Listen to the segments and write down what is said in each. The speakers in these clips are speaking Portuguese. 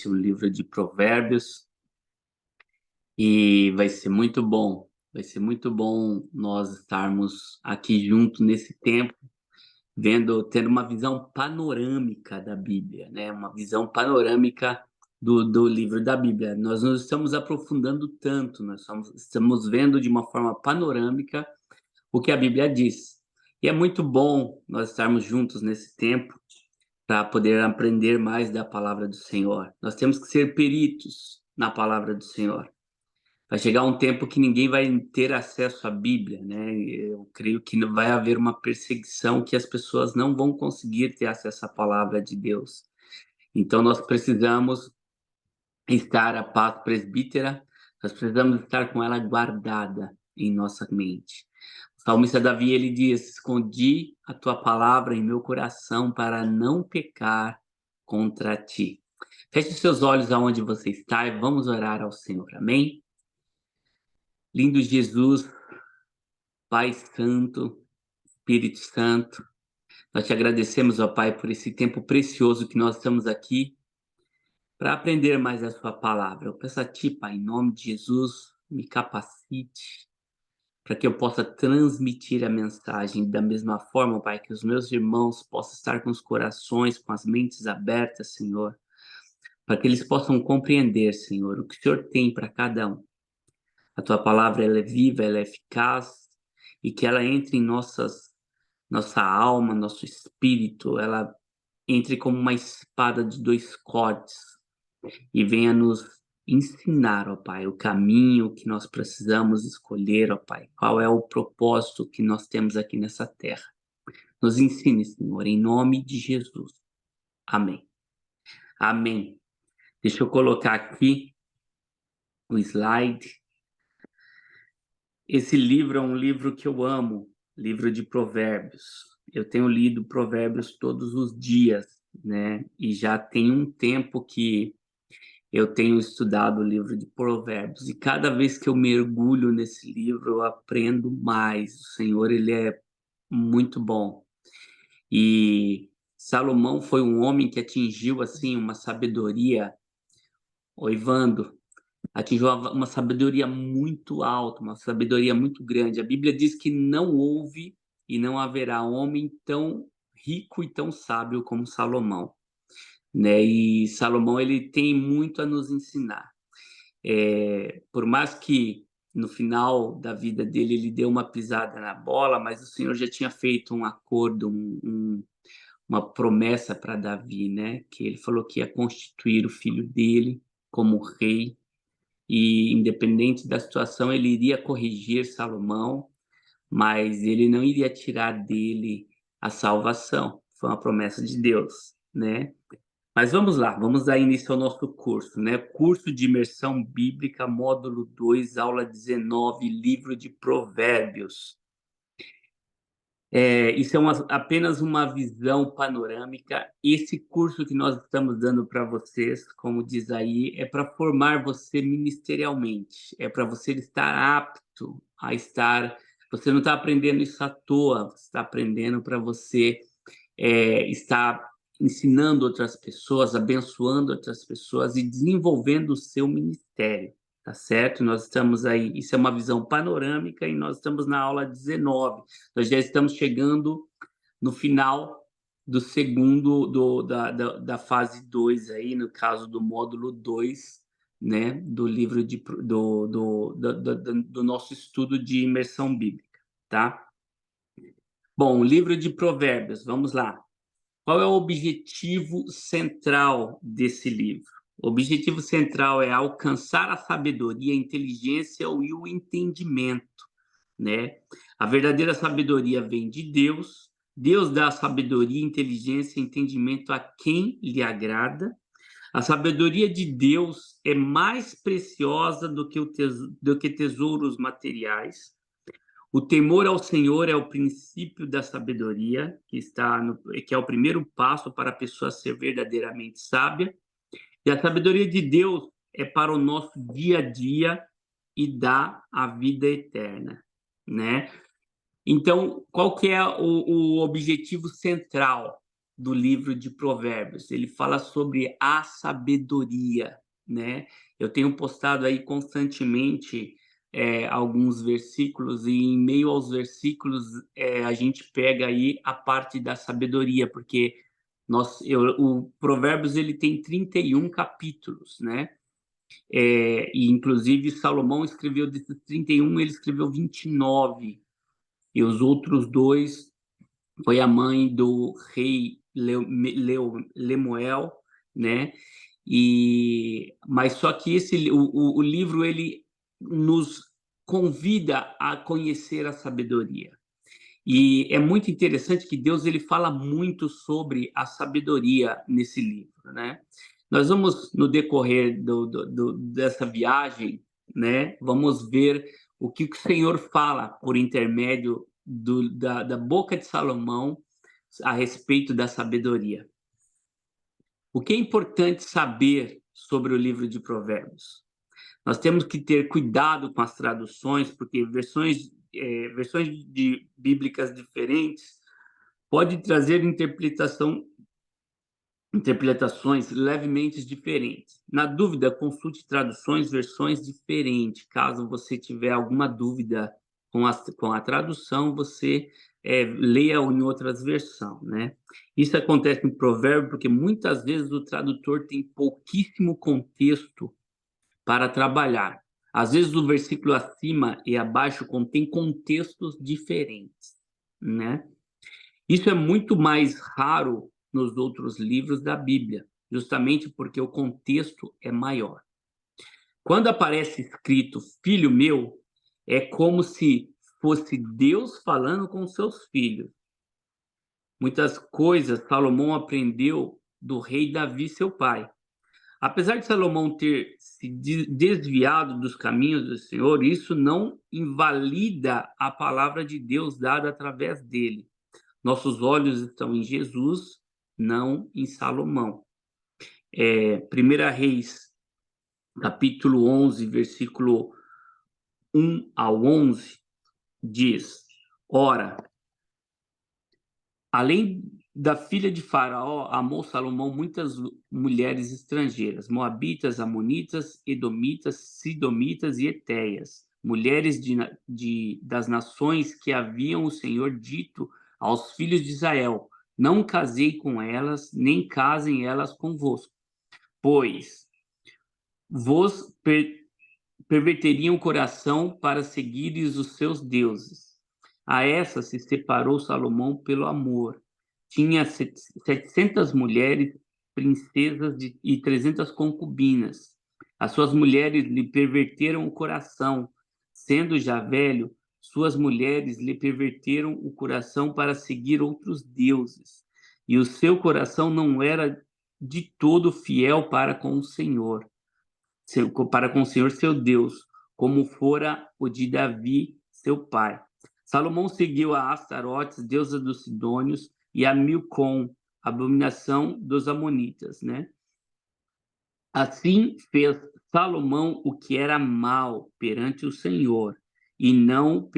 o livro de Provérbios, e vai ser muito bom nós estarmos aqui juntos nesse tempo, tendo uma visão panorâmica da Bíblia, né? Uma visão panorâmica do livro da Bíblia. Nós não estamos aprofundando tanto, estamos vendo de uma forma panorâmica o que a Bíblia diz. E é muito bom nós estarmos juntos nesse tempo para poder aprender mais da palavra do Senhor. Nós temos que ser peritos na palavra do Senhor. Vai chegar um tempo que ninguém vai ter acesso à Bíblia, né? Eu creio que vai haver uma perseguição que as pessoas não vão conseguir ter acesso à palavra de Deus. Então nós precisamos estar a paz presbítera, nós precisamos estar com ela guardada em nossa mente. O salmista Davi, ele diz: escondi a tua palavra em meu coração para não pecar contra ti. Feche seus olhos aonde você está e vamos orar ao Senhor, amém? Lindo Jesus, Pai Santo, Espírito Santo, nós te agradecemos, ó Pai, por esse tempo precioso que nós estamos aqui para aprender mais a sua palavra. Eu peço a ti, Pai, em nome de Jesus, me capacite para que eu possa transmitir a mensagem da mesma forma, Pai, que os meus irmãos possam estar com os corações, com as mentes abertas, Senhor, para que eles possam compreender, Senhor, o que o Senhor tem para cada um. A tua palavra, ela é viva, ela é eficaz, e que ela entre em nossa alma, nosso espírito, ela entre como uma espada de dois cortes e venha nos ensinar, ó Pai, o caminho que nós precisamos escolher, ó Pai, qual é o propósito que nós temos aqui nessa terra. Nos ensine, Senhor, em nome de Jesus. Amém. Amém. Deixa eu colocar aqui o slide. Esse livro é um livro que eu amo, livro de Provérbios. Eu tenho lido Provérbios todos os dias, né? E já tem um tempo que eu tenho estudado o livro de Provérbios. E cada vez que eu mergulho nesse livro, eu aprendo mais. O Senhor, ele é muito bom. E Salomão foi um homem que atingiu assim uma sabedoria, Oivando, atingiu uma sabedoria muito alta, uma sabedoria muito grande. A Bíblia diz que não houve e não haverá homem tão rico e tão sábio como Salomão, né? E Salomão, ele tem muito a nos ensinar. Por mais que no final da vida dele ele deu uma pisada na bola, mas o Senhor já tinha feito um acordo, uma promessa para Davi, né? Que ele falou que ia constituir o filho dele como rei e, independente da situação, ele iria corrigir Salomão, mas ele não iria tirar dele a salvação. Foi uma promessa de Deus, né? Mas vamos lá, vamos dar início ao nosso curso, né? Curso de Imersão Bíblica, módulo 2, aula 19, livro de Provérbios. Isso é apenas uma visão panorâmica. Esse curso que nós estamos dando para vocês, como diz aí, é para formar você ministerialmente, é para você estar apto a estar. Você não está aprendendo isso à toa, você está aprendendo para você estar ensinando outras pessoas, abençoando outras pessoas e desenvolvendo o seu ministério, tá certo? Nós estamos aí, isso é uma visão panorâmica e nós estamos na aula 19. Nós já estamos chegando no final do segundo, da fase 2 aí, no caso do módulo 2, né, do livro do nosso estudo de imersão bíblica, tá? Bom, o livro de Provérbios, vamos lá. Qual é o objetivo central desse livro? O objetivo central é alcançar a sabedoria, a inteligência e o entendimento, né? A verdadeira sabedoria vem de Deus. Deus dá sabedoria, inteligência e entendimento a quem lhe agrada. A sabedoria de Deus é mais preciosa do que tesouros materiais. O temor ao Senhor é o princípio da sabedoria, que é o primeiro passo para a pessoa ser verdadeiramente sábia. E a sabedoria de Deus é para o nosso dia a dia e dá a vida eterna, né? Então, qual que é o objetivo central? do livro de Provérbios. Ele fala sobre a sabedoria, né? Eu tenho postado aí constantemente alguns versículos, e em meio aos versículos a gente pega aí a parte da sabedoria, porque o Provérbios ele tem 31 capítulos, né? E inclusive Salomão escreveu desses 31, ele escreveu 29, e os outros dois foi a mãe do rei Lemuel, né? Mas só que o livro ele nos convida a conhecer a sabedoria. E é muito interessante que Deus ele fala muito sobre a sabedoria nesse livro, né? Nós vamos, no decorrer dessa viagem, né, vamos ver o que o Senhor fala por intermédio da boca de Salomão a respeito da sabedoria. O que é importante saber sobre o livro de Provérbios? Nós temos que ter cuidado com as traduções, porque versões bíblicas diferentes podem trazer interpretações levemente diferentes. Na dúvida, consulte traduções, versões diferentes. Caso você tiver alguma dúvida com a tradução, você leia em outras versões, né? Isso acontece em Provérbio porque muitas vezes o tradutor tem pouquíssimo contexto para trabalhar. Às vezes o versículo acima e abaixo contém contextos diferentes, né? Isso é muito mais raro nos outros livros da Bíblia, justamente porque o contexto é maior. Quando aparece escrito filho meu, é como se fosse Deus falando com seus filhos. Muitas coisas Salomão aprendeu do rei Davi, seu pai. Apesar de Salomão ter se desviado dos caminhos do Senhor, isso não invalida a palavra de Deus dada através dele. Nossos olhos estão em Jesus, não em Salomão. 1 Reis, capítulo 11, versículo 1 ao 11, diz: Ora, além da filha de Faraó, amou Salomão muitas mulheres estrangeiras, moabitas, amonitas, edomitas, sidomitas e etéias, mulheres das nações que haviam o Senhor dito aos filhos de Israel: não casei com elas, nem casem elas convosco, pois vos perverteriam o coração para seguires os seus deuses. A essa se separou Salomão pelo amor. Tinha 700 mulheres, princesas e 300 concubinas. As suas mulheres lhe perverteram o coração. Sendo já velho, suas mulheres lhe perverteram o coração para seguir outros deuses. E o seu coração não era de todo fiel para com o Senhor seu Deus, como fora o de Davi, seu pai. Salomão seguiu a Astarotes, deusa dos Sidônios, e a Milcom, abominação dos Amonitas, né? Assim fez Salomão o que era mal perante o Senhor, e não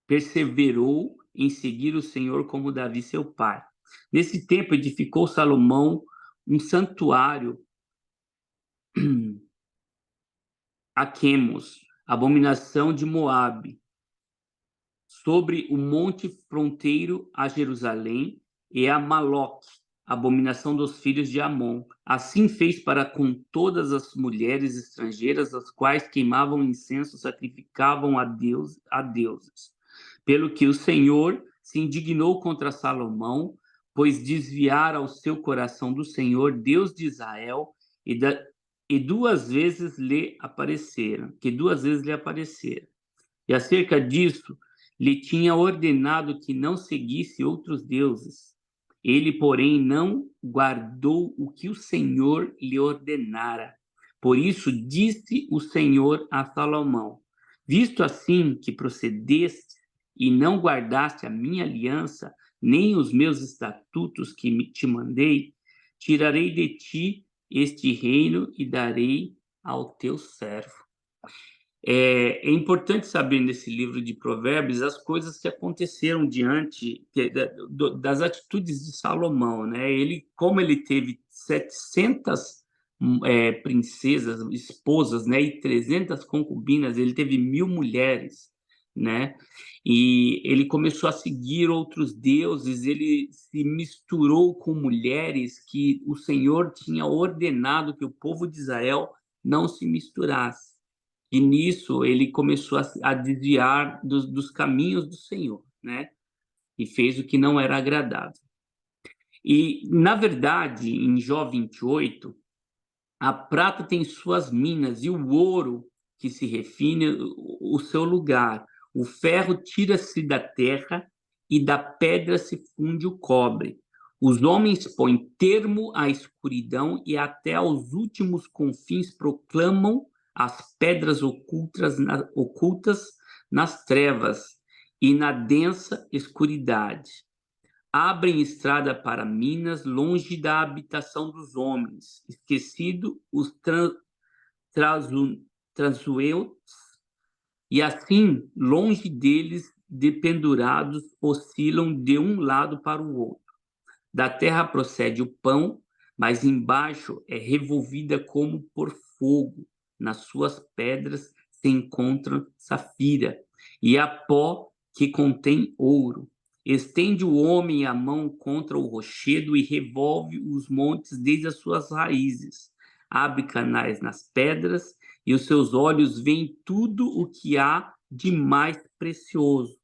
perseverou em seguir o Senhor como Davi, seu pai. Nesse tempo edificou Salomão um santuário a Quemos, abominação de Moabe, sobre o monte fronteiro a Jerusalém, e a Maloque, abominação dos filhos de Amon. Assim fez para com todas as mulheres estrangeiras, as quais queimavam incenso, sacrificavam a deuses. Pelo que o Senhor se indignou contra Salomão, pois desviara o seu coração do Senhor, Deus de Israel, que duas vezes lhe apareceram. E acerca disso, lhe tinha ordenado que não seguisse outros deuses. Ele, porém, não guardou o que o Senhor lhe ordenara. Por isso disse o Senhor a Salomão: visto assim que procedeste e não guardaste a minha aliança, nem os meus estatutos que te mandei, tirarei de ti este reino e darei ao teu servo. É importante saber nesse livro de Provérbios as coisas que aconteceram diante das atitudes de Salomão, né? Como ele teve 700 princesas, esposas, né, e 300 concubinas, ele teve 1.000 mulheres, né? E ele começou a seguir outros deuses, ele se misturou com mulheres que o Senhor tinha ordenado que o povo de Israel não se misturasse. E nisso ele começou a desviar dos caminhos do Senhor, né? E fez o que não era agradável. E, na verdade, em Jó 28, a prata tem suas minas e o ouro que se refine o seu lugar. O ferro tira-se da terra e da pedra se funde o cobre. Os homens põem termo à escuridão e até aos últimos confins proclamam as pedras ocultas nas trevas e na densa escuridade. Abrem estrada para Minas, longe da habitação dos homens. Esquecido os transueus, e assim, longe deles, dependurados, oscilam de um lado para o outro. Da terra procede o pão, mas embaixo é revolvida como por fogo. Nas suas pedras se encontra safira, e há pó que contém ouro. Estende o homem a mão contra o rochedo e revolve os montes desde as suas raízes. Abre canais nas pedras, e os seus olhos veem tudo o que há de mais precioso.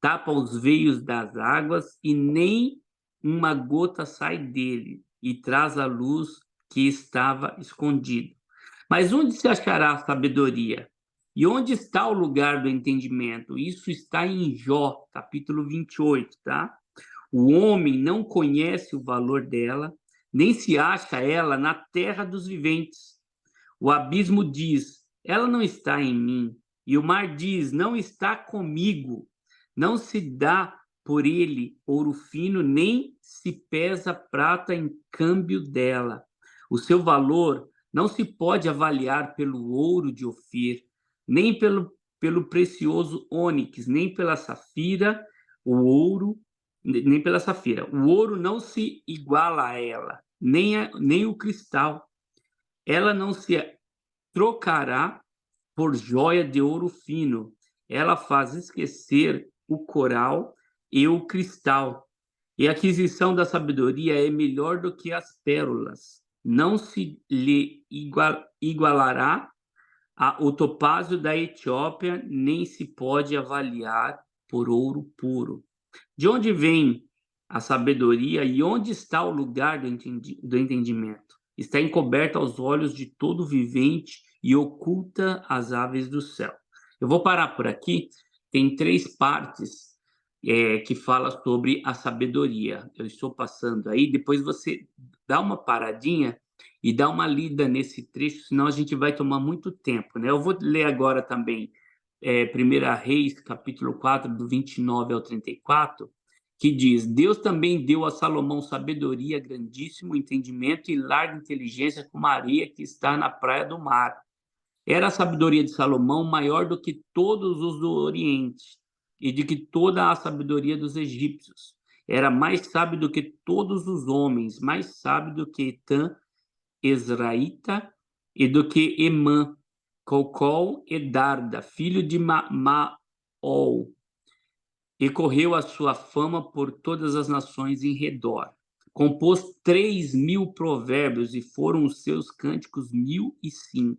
Tapa os veios das águas e nem uma gota sai dele, e traz a luz que estava escondida. Mas onde se achará a sabedoria? E onde está o lugar do entendimento? Isso está em Jó, capítulo 28, tá? O homem não conhece o valor dela, nem se acha ela na terra dos viventes. O abismo diz: ela não está em mim. E o mar diz: não está comigo. Não se dá por ele ouro fino, nem se pesa prata em câmbio dela. O seu valor não se pode avaliar pelo ouro de Ofir, nem pelo precioso ônix, nem pela safira, o ouro, nem pela safira. O ouro não se iguala a ela, nem o cristal. Ela não se trocará por joia de ouro fino. Ela faz esquecer o coral e o cristal. E a aquisição da sabedoria é melhor do que as pérolas. Não se lhe igualará o topázio da Etiópia, nem se pode avaliar por ouro puro. De onde vem a sabedoria e onde está o lugar do entendimento? Está encoberta aos olhos de todo vivente e oculta às aves do céu. Eu vou parar por aqui. Tem 3 partes que fala sobre a sabedoria. Eu estou passando aí, depois você dá uma paradinha e dá uma lida nesse trecho, senão a gente vai tomar muito tempo, né? Eu vou ler agora também 1 Reis, capítulo 4, do 29 ao 34, que diz: Deus também deu a Salomão sabedoria, grandíssimo entendimento e larga inteligência como a areia que está na praia do mar. Era a sabedoria de Salomão maior do que todos os do Oriente e de que toda a sabedoria dos egípcios. Era mais sábio do que todos os homens, mais sábio do que Etã, Ezraíta, e do que Emã, Cocol e Darda, filho de Maol, e correu a sua fama por todas as nações em redor. Compôs 3.000 provérbios e foram os seus cânticos 1.005.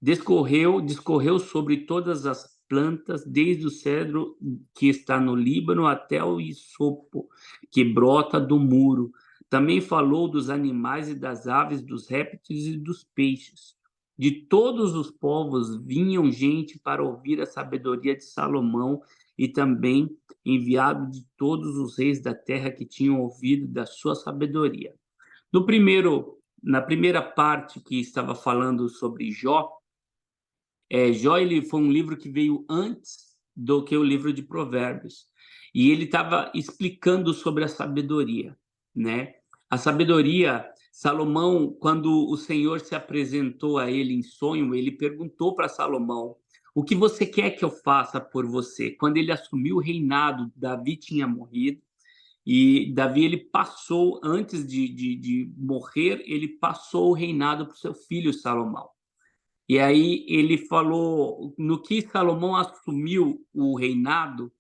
Discorreu sobre todas as plantas, desde o cedro que está no Líbano até o isopo que brota do muro. Também falou dos animais e das aves, dos répteis e dos peixes. De todos os povos vinham gente para ouvir a sabedoria de Salomão, e também enviado de todos os reis da terra que tinham ouvido da sua sabedoria. Na primeira parte que estava falando sobre Jó, Jó ele foi um livro que veio antes do que o livro de Provérbios. E ele estava explicando sobre a sabedoria, né? A sabedoria, Salomão, quando o Senhor se apresentou a ele em sonho, ele perguntou para Salomão: o que você quer que eu faça por você? Quando ele assumiu o reinado, Davi tinha morrido, e Davi, ele passou, antes de morrer, ele passou o reinado para o seu filho Salomão. E aí ele falou, no que Salomão assumiu o reinado,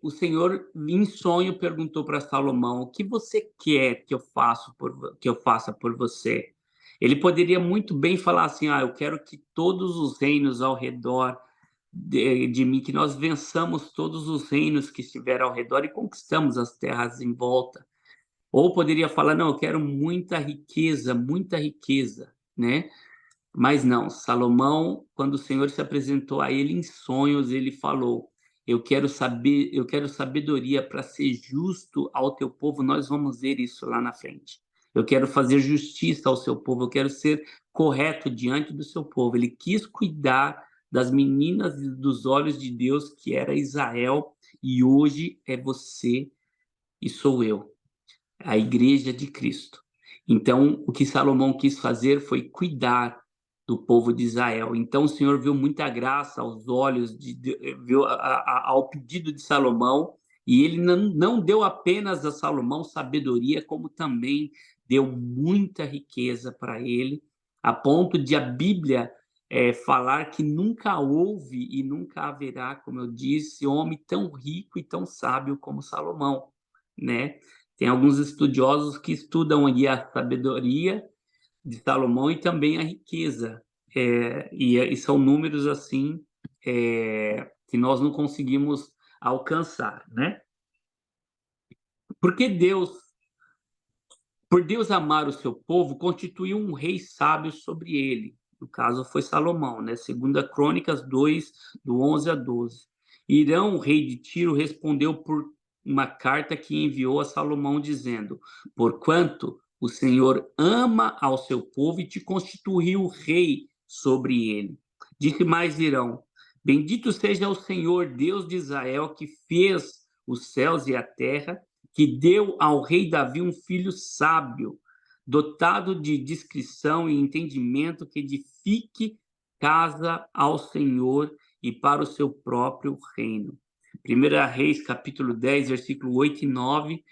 o Senhor, em sonho, perguntou para Salomão: o que você quer que eu faça por você? Ele poderia muito bem falar assim: eu quero que todos os reinos ao redor de mim, que nós vençamos todos os reinos que estiveram ao redor e conquistamos as terras em volta. Ou poderia falar: não, eu quero muita riqueza, né? Mas não, Salomão, quando o Senhor se apresentou a ele em sonhos, ele falou: eu quero sabedoria para ser justo ao teu povo. Nós vamos ver isso lá na frente. Eu quero fazer justiça ao seu povo, eu quero ser correto diante do seu povo. Ele quis cuidar das meninas e dos olhos de Deus, que era Israel, e hoje é você e sou eu, a igreja de Cristo. Então, o que Salomão quis fazer foi cuidar do povo de Israel. Então, o Senhor viu muita graça aos olhos, viu ao pedido de Salomão, e ele não deu apenas a Salomão sabedoria, como também deu muita riqueza para ele, a ponto de a Bíblia falar que nunca houve e nunca haverá, como eu disse, homem tão rico e tão sábio como Salomão, né? Tem alguns estudiosos que estudam ali a sabedoria de Salomão e também a riqueza. E são números assim que nós não conseguimos alcançar, né? Porque por Deus amar o seu povo, constituiu um rei sábio sobre ele. No caso foi Salomão, né? Segunda Crônicas 2, do 11 a 12. Irão, o rei de Tiro, respondeu por uma carta que enviou a Salomão, dizendo: porquanto o Senhor ama ao seu povo e te constituiu rei sobre ele. Disse mais Irão: bendito seja o Senhor, Deus de Israel, que fez os céus e a terra, que deu ao rei Davi um filho sábio, dotado de discrição e entendimento, que edifique casa ao Senhor e para o seu próprio reino. 1 Reis, capítulo 10, versículo 8 e 9,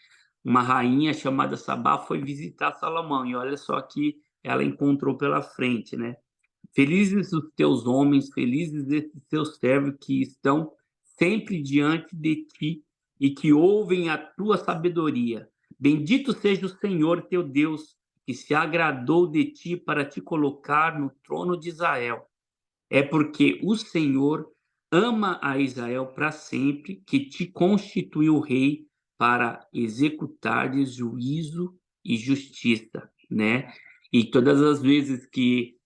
uma rainha chamada Sabá foi visitar Salomão, e olha só que ela encontrou pela frente, né? Felizes os teus homens, felizes esses teus servos que estão sempre diante de ti e que ouvem a tua sabedoria. Bendito seja o Senhor teu Deus, que se agradou de ti para te colocar no trono de Israel. É porque o Senhor ama a Israel para sempre, que te constituiu rei para executar juízo e justiça, né? E todas as vezes que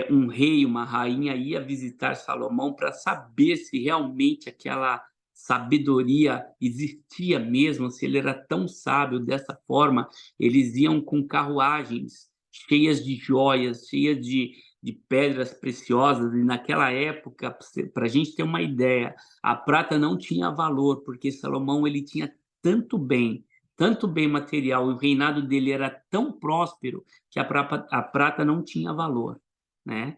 um rei, uma rainha ia visitar Salomão para saber se realmente aquela sabedoria existia mesmo, se ele era tão sábio dessa forma. Eles iam com carruagens cheias de joias, cheias de pedras preciosas, e naquela época, para a gente ter uma ideia, a prata não tinha valor, porque Salomão ele tinha tanto bem material, e o reinado dele era tão próspero que a prata não tinha valor, né?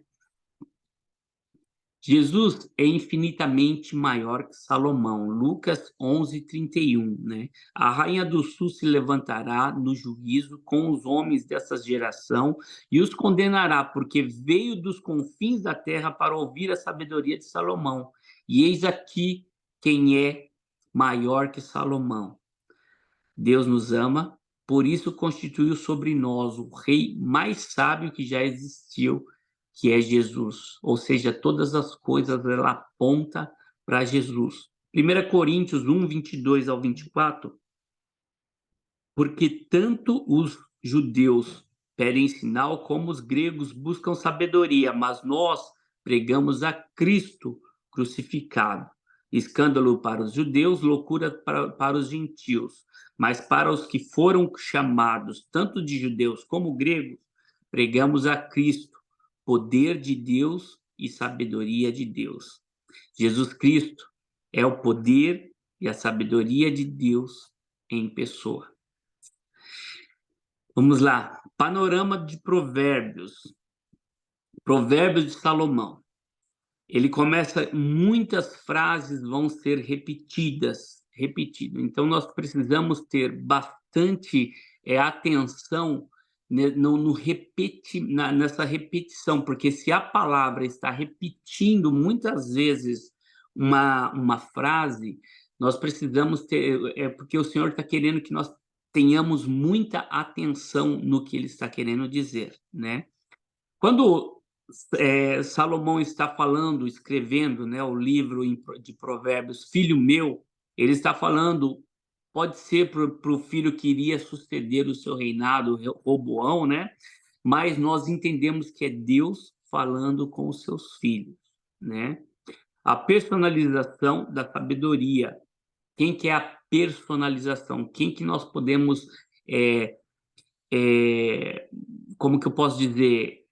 Jesus é infinitamente maior que Salomão. Lucas 11:31, né? A rainha do sul se levantará no juízo com os homens dessa geração e os condenará, porque veio dos confins da terra para ouvir a sabedoria de Salomão. E eis aqui quem é maior que Salomão. Deus nos ama, por isso constituiu sobre nós o rei mais sábio que já existiu, que é Jesus. Ou seja, todas as coisas ela aponta para Jesus. 1 Coríntios 1, 22 ao 24, porque tanto os judeus pedem sinal como os gregos buscam sabedoria, mas nós pregamos a Cristo crucificado. Escândalo para os judeus, loucura para os gentios. Mas para os que foram chamados, tanto de judeus como gregos, pregamos a Cristo, poder de Deus e sabedoria de Deus. Jesus Cristo é o poder e a sabedoria de Deus em pessoa. Vamos lá, panorama de Provérbios. Provérbios de Salomão. ele começa, muitas frases vão ser repetidas. Então, nós precisamos ter bastante atenção nessa repetição, porque se a palavra está repetindo muitas vezes uma frase, nós precisamos ter, porque o Senhor está querendo que nós tenhamos muita atenção no que ele está querendo dizer, né? Quando Salomão está falando, escrevendo, né, o livro de Provérbios, filho meu, ele está falando, pode ser para o filho que iria suceder o seu reinado, Roboão, né? Mas nós entendemos que é Deus falando com os seus filhos, né? A personalização da sabedoria. Quem que é a personalização? Quem que nós podemos, é, como que eu posso dizer,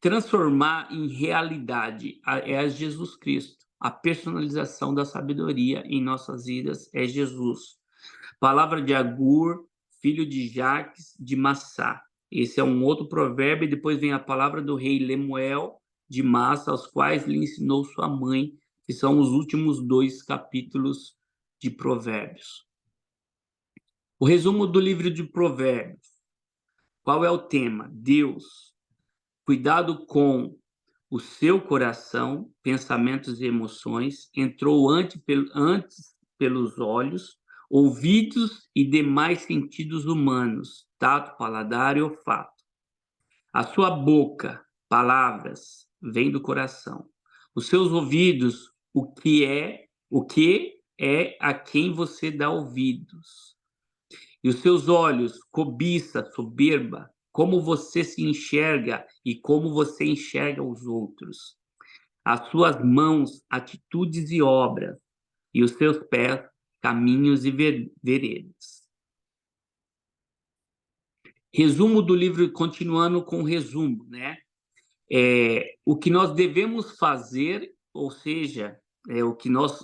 transformar em realidade? É a Jesus Cristo. A personalização da sabedoria em nossas vidas é Jesus. Palavra de Agur, filho de Jaques de Massá. Esse é um outro provérbio, e depois vem a palavra do rei Lemuel de Massa, aos quais lhe ensinou sua mãe, que são os últimos 2 capítulos de Provérbios. O resumo do livro de Provérbios. Qual é o tema? Deus. Cuidado com o seu coração, pensamentos e emoções, entrou antes pelos olhos, ouvidos e demais sentidos humanos, tato, paladar e olfato. A sua boca, palavras, vem do coração. Os seus ouvidos, o que é a quem você dá ouvidos. E os seus olhos, cobiça, soberba, como você se enxerga e como você enxerga os outros. As suas mãos, atitudes e obras, e os seus pés, caminhos e veredas. Resumo do livro, continuando com o resumo, né? O que nós devemos fazer, ou seja, o que nós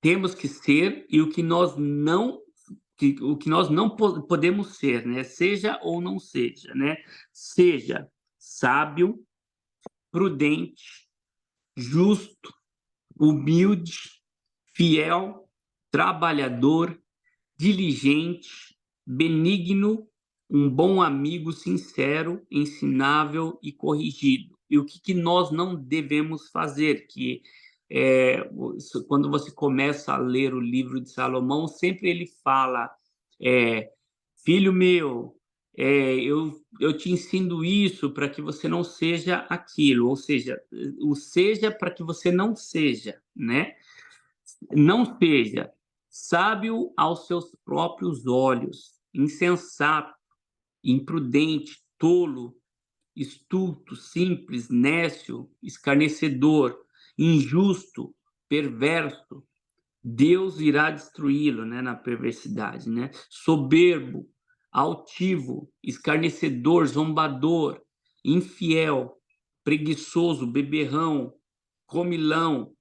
temos que ser e o que nós não podemos ser, né? Seja ou não seja, né? Seja sábio, prudente, justo, humilde, fiel, trabalhador, diligente, benigno, um bom amigo, sincero, ensinável e corrigido. E o que nós não devemos fazer? Quando você começa a ler o livro de Salomão, sempre ele fala, filho meu, eu te ensino isso para que você não seja aquilo, ou seja, o seja para que você não seja, né? Não seja sábio aos seus próprios olhos, insensato, imprudente, tolo, estulto, simples, nécio, escarnecedor, injusto, perverso. Deus irá destruí-lo, né, na perversidade, né? Soberbo, altivo, escarnecedor, zombador, infiel, preguiçoso, beberrão, comilão,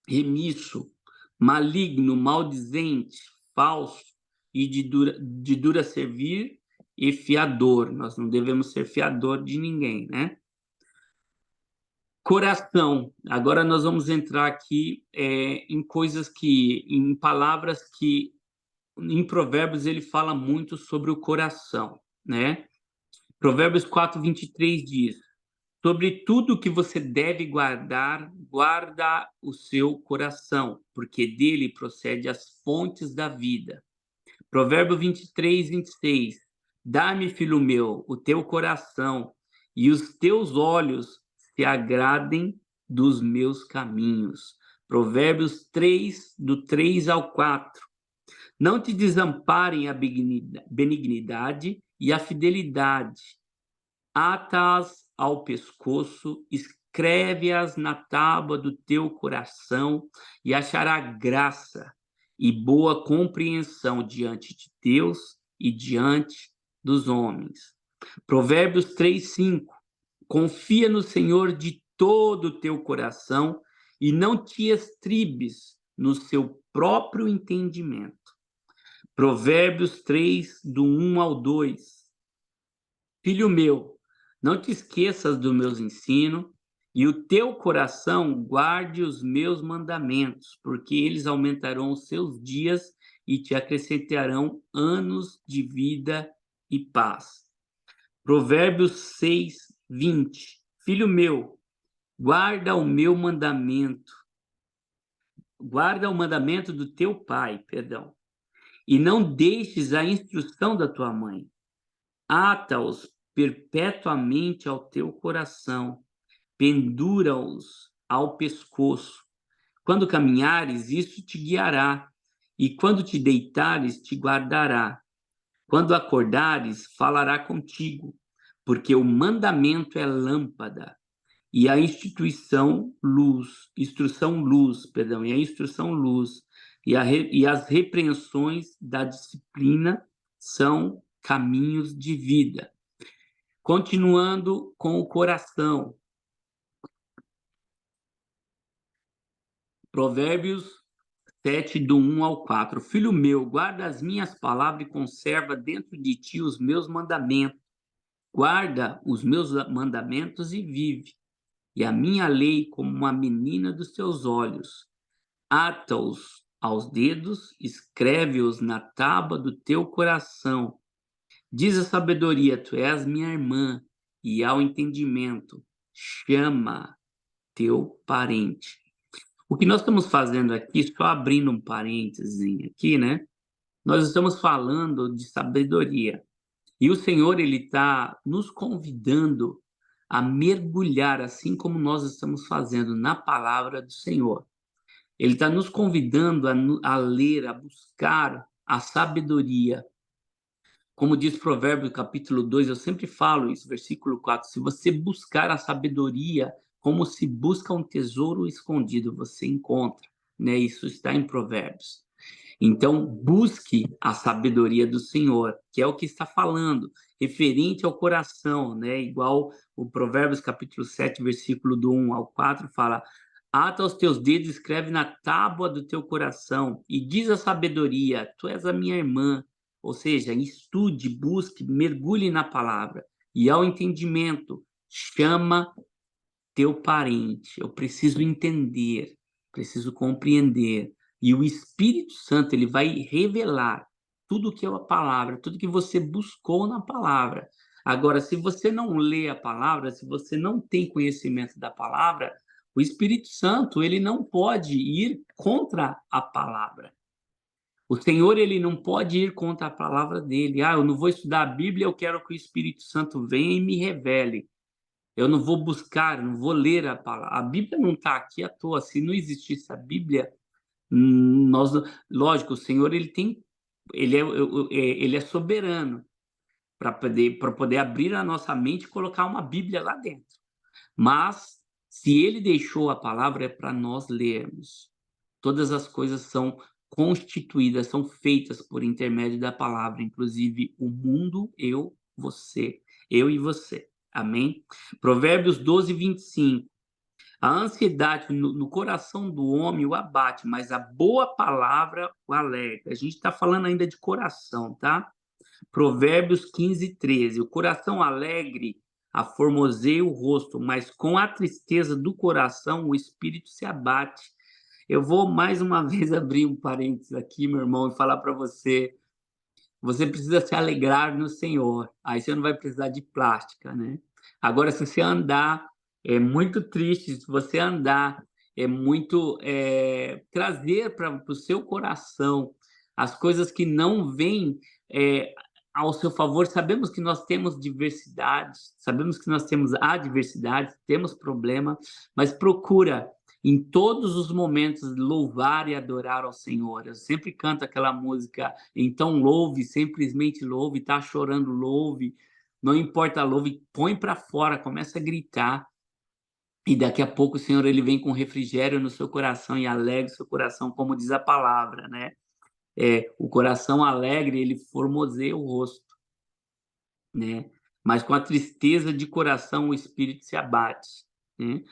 remisso, maligno, maldizente, falso e de dura servir e fiador. Nós não devemos ser fiador de ninguém, né? Coração. Agora nós vamos entrar aqui em palavras que em Provérbios ele fala muito sobre o coração, né? Provérbios 4:23 diz: sobre tudo que você deve guardar, guarda o seu coração, porque dele procede as fontes da vida. Provérbio 23:26. Dá-me, filho meu, o teu coração, e os teus olhos se agradem dos meus caminhos. Provérbios 3, do 3 ao 4. Não te desamparem a benignidade e a fidelidade. Ata-as ao pescoço, escreve-as na tábua do teu coração, e achará graça e boa compreensão diante de Deus e diante dos homens. Provérbios 3:5. Confia no Senhor de todo o teu coração e não te estribes no seu próprio entendimento. Provérbios 3, do 1 ao 2. Filho meu, não te esqueças dos meus ensinos E o teu coração guarde os meus mandamentos, porque eles aumentarão os seus dias e te acrescentarão anos de vida e paz. Provérbios 6, 20. Filho meu, guarda o meu mandamento, guarda o mandamento do teu pai, perdão, e não deixes a instrução da tua mãe. Ata-os perpetuamente ao teu coração, pendura-os ao pescoço. Quando caminhares, isso te guiará, e quando te deitares, te guardará. Quando acordares, falará contigo, porque o mandamento é lâmpada e a instrução luz, e as repreensões da disciplina são caminhos de vida. Continuando com o coração, Provérbios 7, do 1 ao 4. Filho meu, guarda as minhas palavras e conserva dentro de ti os meus mandamentos. Guarda os meus mandamentos e vive, e a minha lei como uma menina dos teus olhos. Ata-os aos dedos, escreve-os na tábua do teu coração. Diz a sabedoria, tu és minha irmã, e ao entendimento, chama teu parente. O que nós estamos fazendo aqui, só abrindo um parênteses aqui, né? Nós estamos falando de sabedoria. E o Senhor, ele está nos convidando a mergulhar, assim como nós estamos fazendo na palavra do Senhor. Ele está nos convidando a ler, a buscar a sabedoria. Como diz Provérbios capítulo 2, eu sempre falo isso, versículo 4, se você buscar a sabedoria como se busca um tesouro escondido, você encontra, né? Isso está em Provérbios. Então, busque a sabedoria do Senhor, que é o que está falando, referente ao coração, né? Igual o Provérbios capítulo 7, versículo do 1 ao 4, fala: ata os teus dedos, escreve na tábua do teu coração, e diz a sabedoria, tu és a minha irmã. Ou seja, estude, busque, mergulhe na palavra. E ao entendimento, chama teu parente. Eu preciso entender, preciso compreender. E o Espírito Santo, ele vai revelar tudo que é a palavra, tudo que você buscou na palavra. Agora, se você não lê a palavra, se você não tem conhecimento da palavra, o Espírito Santo, ele não pode ir contra a palavra. O Senhor, ele não pode ir contra a palavra dele. Eu não vou estudar a Bíblia, eu quero que o Espírito Santo venha e me revele. Eu não vou buscar, não vou ler a palavra. A Bíblia não está aqui à toa. Se não existisse a Bíblia, nós, lógico, o Senhor, ele é soberano para poder abrir a nossa mente e colocar uma Bíblia lá dentro. Mas, se ele deixou a palavra, é para nós lermos. Todas as coisas são constituídas, são feitas por intermédio da palavra, inclusive o mundo, eu e você. Amém? Provérbios 12, 25. A ansiedade no coração do homem o abate, mas a boa palavra o alegra. A gente está falando ainda de coração, tá? Provérbios 15, 13. O coração alegre aformoseia o rosto, mas com a tristeza do coração o espírito se abate. Eu vou mais uma vez abrir um parênteses aqui, meu irmão, e falar para você: você precisa se alegrar no Senhor. Aí você não vai precisar de plástica, né? Agora, se você andar, é muito triste. Se você andar, é muito trazer para o seu coração as coisas que não vêm ao seu favor. Sabemos que nós temos diversidades, sabemos que nós temos adversidades, temos problema, mas procura em todos os momentos louvar e adorar ao Senhor. Eu sempre canto aquela música: então louve, simplesmente louve, tá chorando, louve, não importa, louve, põe para fora, começa a gritar. E daqui a pouco o Senhor, ele vem com refrigério no seu coração e alegra o seu coração, como diz a palavra, né? O coração alegre, ele formoseia o rosto, né? Mas com a tristeza de coração o espírito se abate, né?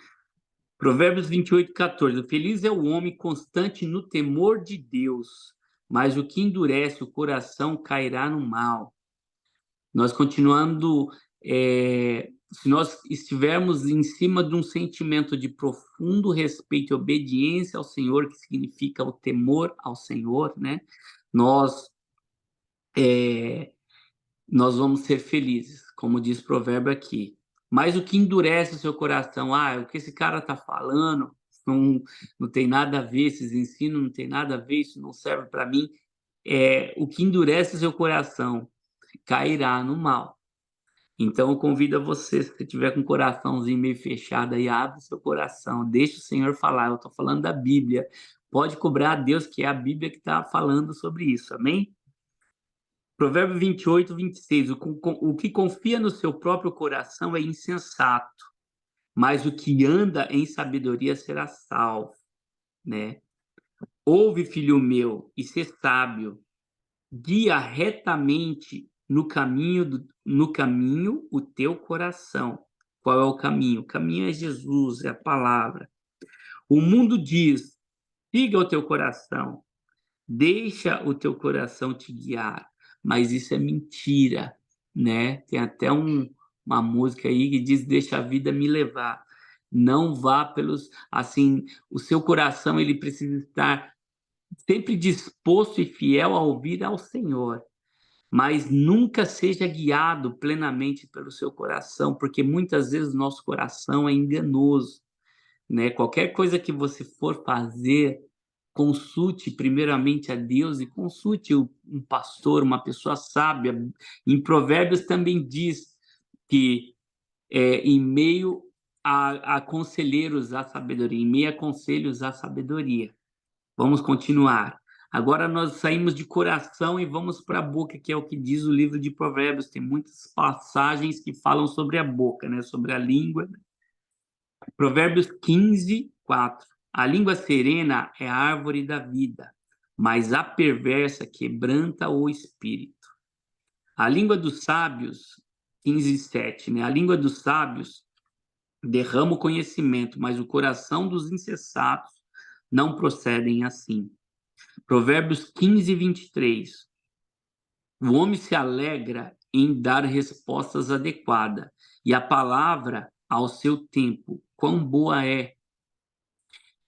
Provérbios 28, 14. Feliz é o homem constante no temor de Deus, mas o que endurece o coração cairá no mal. Nós continuando se nós estivermos em cima de um sentimento de profundo respeito e obediência ao Senhor, que significa o temor ao Senhor, né? Nós, nós vamos ser felizes, como diz o provérbio aqui. Mas o que endurece o seu coração, o que esse cara está falando não, não tem nada a ver, esses ensinos não tem nada a ver, isso não serve para mim. O que endurece o seu coração cairá no mal. Então, eu convido a você, se você tiver com o coraçãozinho meio fechado aí, abre seu coração, deixa o Senhor falar. Eu estou falando da Bíblia. Pode cobrar a Deus, que é a Bíblia que está falando sobre isso, amém? Provérbio 28, 26. O que confia no seu próprio coração é insensato, mas o que anda em sabedoria será salvo, né? Ouve, filho meu, e sê sábio, guia retamente no caminho o teu coração. Qual é o caminho? O caminho é Jesus, é a palavra. O mundo diz: siga o teu coração, deixa o teu coração te guiar. Mas isso é mentira, né? Tem até uma música aí que diz: deixa a vida me levar. Não vá pelos, assim, o seu coração ele precisa estar sempre disposto e fiel a ouvir ao Senhor, mas nunca seja guiado plenamente pelo seu coração, porque muitas vezes o nosso coração é enganoso, né? Qualquer coisa que você for fazer, consulte primeiramente a Deus e consulte um pastor, uma pessoa sábia. Em Provérbios também diz que em meio a conselheiros há sabedoria, em meio a conselhos há sabedoria. Vamos continuar. Agora nós saímos de coração e vamos para a boca, que é o que diz o livro de Provérbios. Tem muitas passagens que falam sobre a boca, né? Sobre a língua. Provérbios 15, 4. A língua serena é a árvore da vida, mas a perversa quebranta o espírito. A língua dos sábios, 15, 7, né? A língua dos sábios derrama o conhecimento, mas o coração dos insensatos não procedem assim. Provérbios 15, 23. O homem se alegra em dar respostas adequadas, e a palavra ao seu tempo, quão boa é.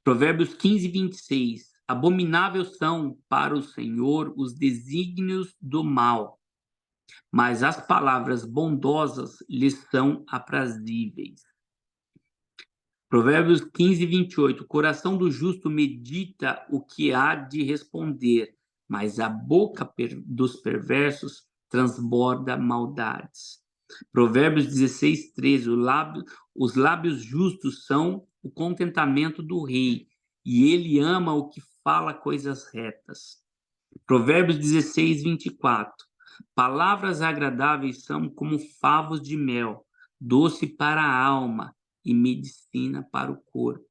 Provérbios 15, 26. Abomináveis são para o Senhor os desígnios do mal, mas as palavras bondosas lhes são aprazíveis. Provérbios 15, 28. O coração do justo medita o que há de responder, mas a boca dos perversos transborda maldades. Provérbios 16, 13. Os lábios justos são o contentamento do rei, e ele ama o que fala coisas retas. Provérbios 16, 24. Palavras agradáveis são como favos de mel, doce para a alma e medicina para o corpo.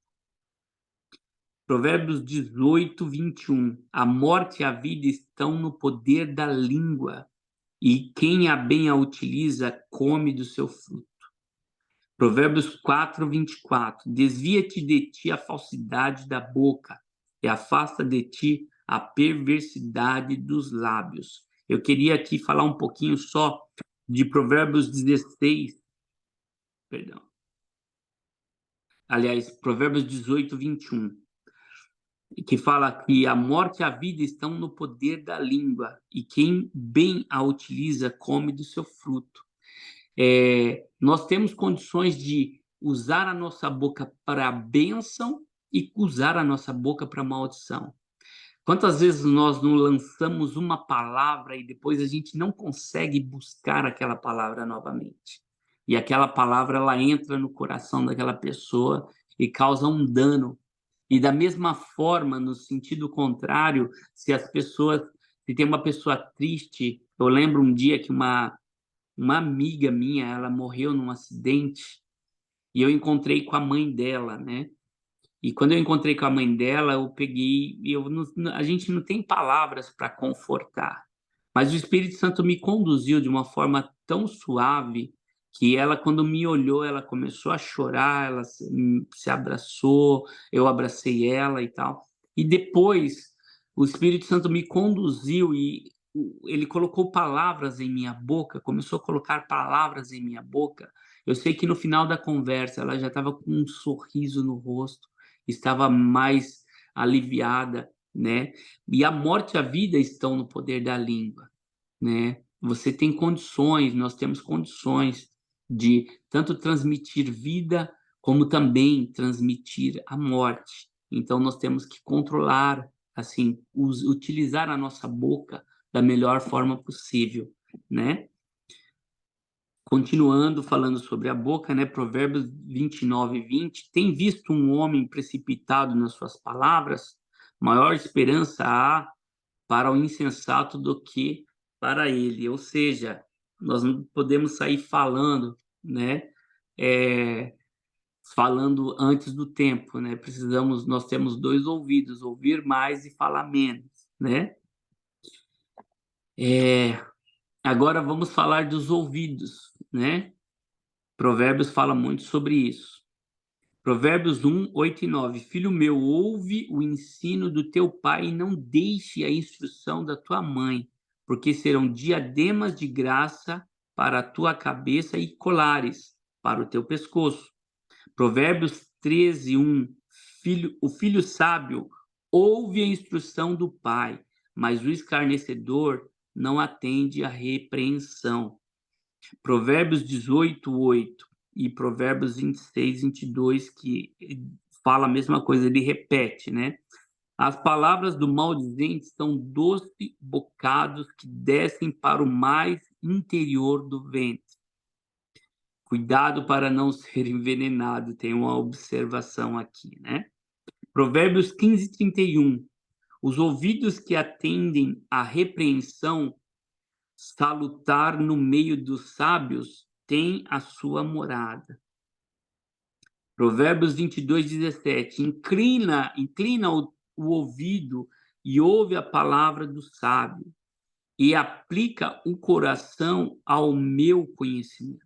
Provérbios 18, 21. A morte e a vida estão no poder da língua, e quem a bem a utiliza come do seu fruto. Provérbios 4, 24. Desvia-te de ti a falsidade da boca, e afasta de ti a perversidade dos lábios. Eu queria aqui falar um pouquinho só de Provérbios 16, perdão. Aliás, Provérbios 18, 21, que fala que a morte e a vida estão no poder da língua, e quem bem a utiliza come do seu fruto. Nós temos condições de usar a nossa boca para a bênção e usar a nossa boca para a maldição. Quantas vezes nós não lançamos uma palavra e depois a gente não consegue buscar aquela palavra novamente? E aquela palavra ela entra no coração daquela pessoa e causa um dano. E da mesma forma, no sentido contrário, se tem uma pessoa triste, eu lembro um dia que uma amiga minha, ela morreu num acidente e eu encontrei com a mãe dela, né? E quando eu encontrei com a mãe dela, eu peguei, a gente não tem palavras para confortar, mas o Espírito Santo me conduziu de uma forma tão suave que ela, quando me olhou, ela começou a chorar, ela se abraçou, eu abracei ela e tal. E depois o Espírito Santo me conduziu e ele colocou palavras em minha boca, começou a colocar palavras em minha boca. Eu sei que no final da conversa ela já estava com um sorriso no rosto, estava mais aliviada, né? E a morte e a vida estão no poder da língua, né? Você tem condições, nós temos condições de tanto transmitir vida, como também transmitir a morte. Então nós temos que controlar, assim, utilizar a nossa boca da melhor forma possível, né? Continuando falando sobre a boca, né? Provérbios 29:20, tem visto um homem precipitado nas suas palavras? Maior esperança há para o insensato do que para ele. Ou seja, nós não podemos sair falando, né? É, falando antes do tempo, né? Nós temos dois ouvidos, ouvir mais e falar menos, né? Agora vamos falar dos ouvidos, né? Provérbios fala muito sobre isso. Provérbios 1:8 e 9. Filho meu, ouve o ensino do teu pai e não deixe a instrução da tua mãe, porque serão diademas de graça para a tua cabeça e colares para o teu pescoço. Provérbios 13:1. O filho sábio ouve a instrução do pai, mas o escarnecedor não atende à repreensão. Provérbios 18:8 e Provérbios 26:22, que fala a mesma coisa, ele repete, né? As palavras do maldizente são doces bocados que descem para o mais interior do ventre. Cuidado para não ser envenenado, tem uma observação aqui, né? Provérbios 15:31. Os ouvidos que atendem à repreensão salutar no meio dos sábios tem a sua morada. Provérbios 22:17. Inclina o ouvido e ouve a palavra do sábio, e aplica o coração ao meu conhecimento.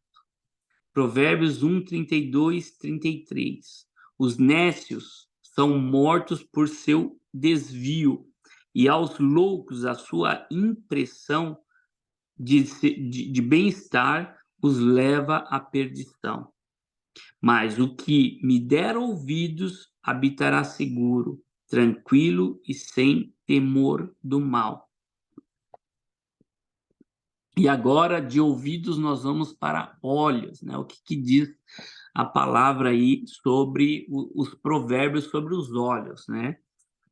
Provérbios 1:32, 33. Os nécios são mortos por seu desvio, e aos loucos a sua impressão de bem-estar os leva à perdição. Mas o que me der ouvidos habitará seguro, tranquilo e sem temor do mal. E agora, de ouvidos, nós vamos para olhos, né? O que diz a palavra aí sobre os provérbios sobre os olhos, né?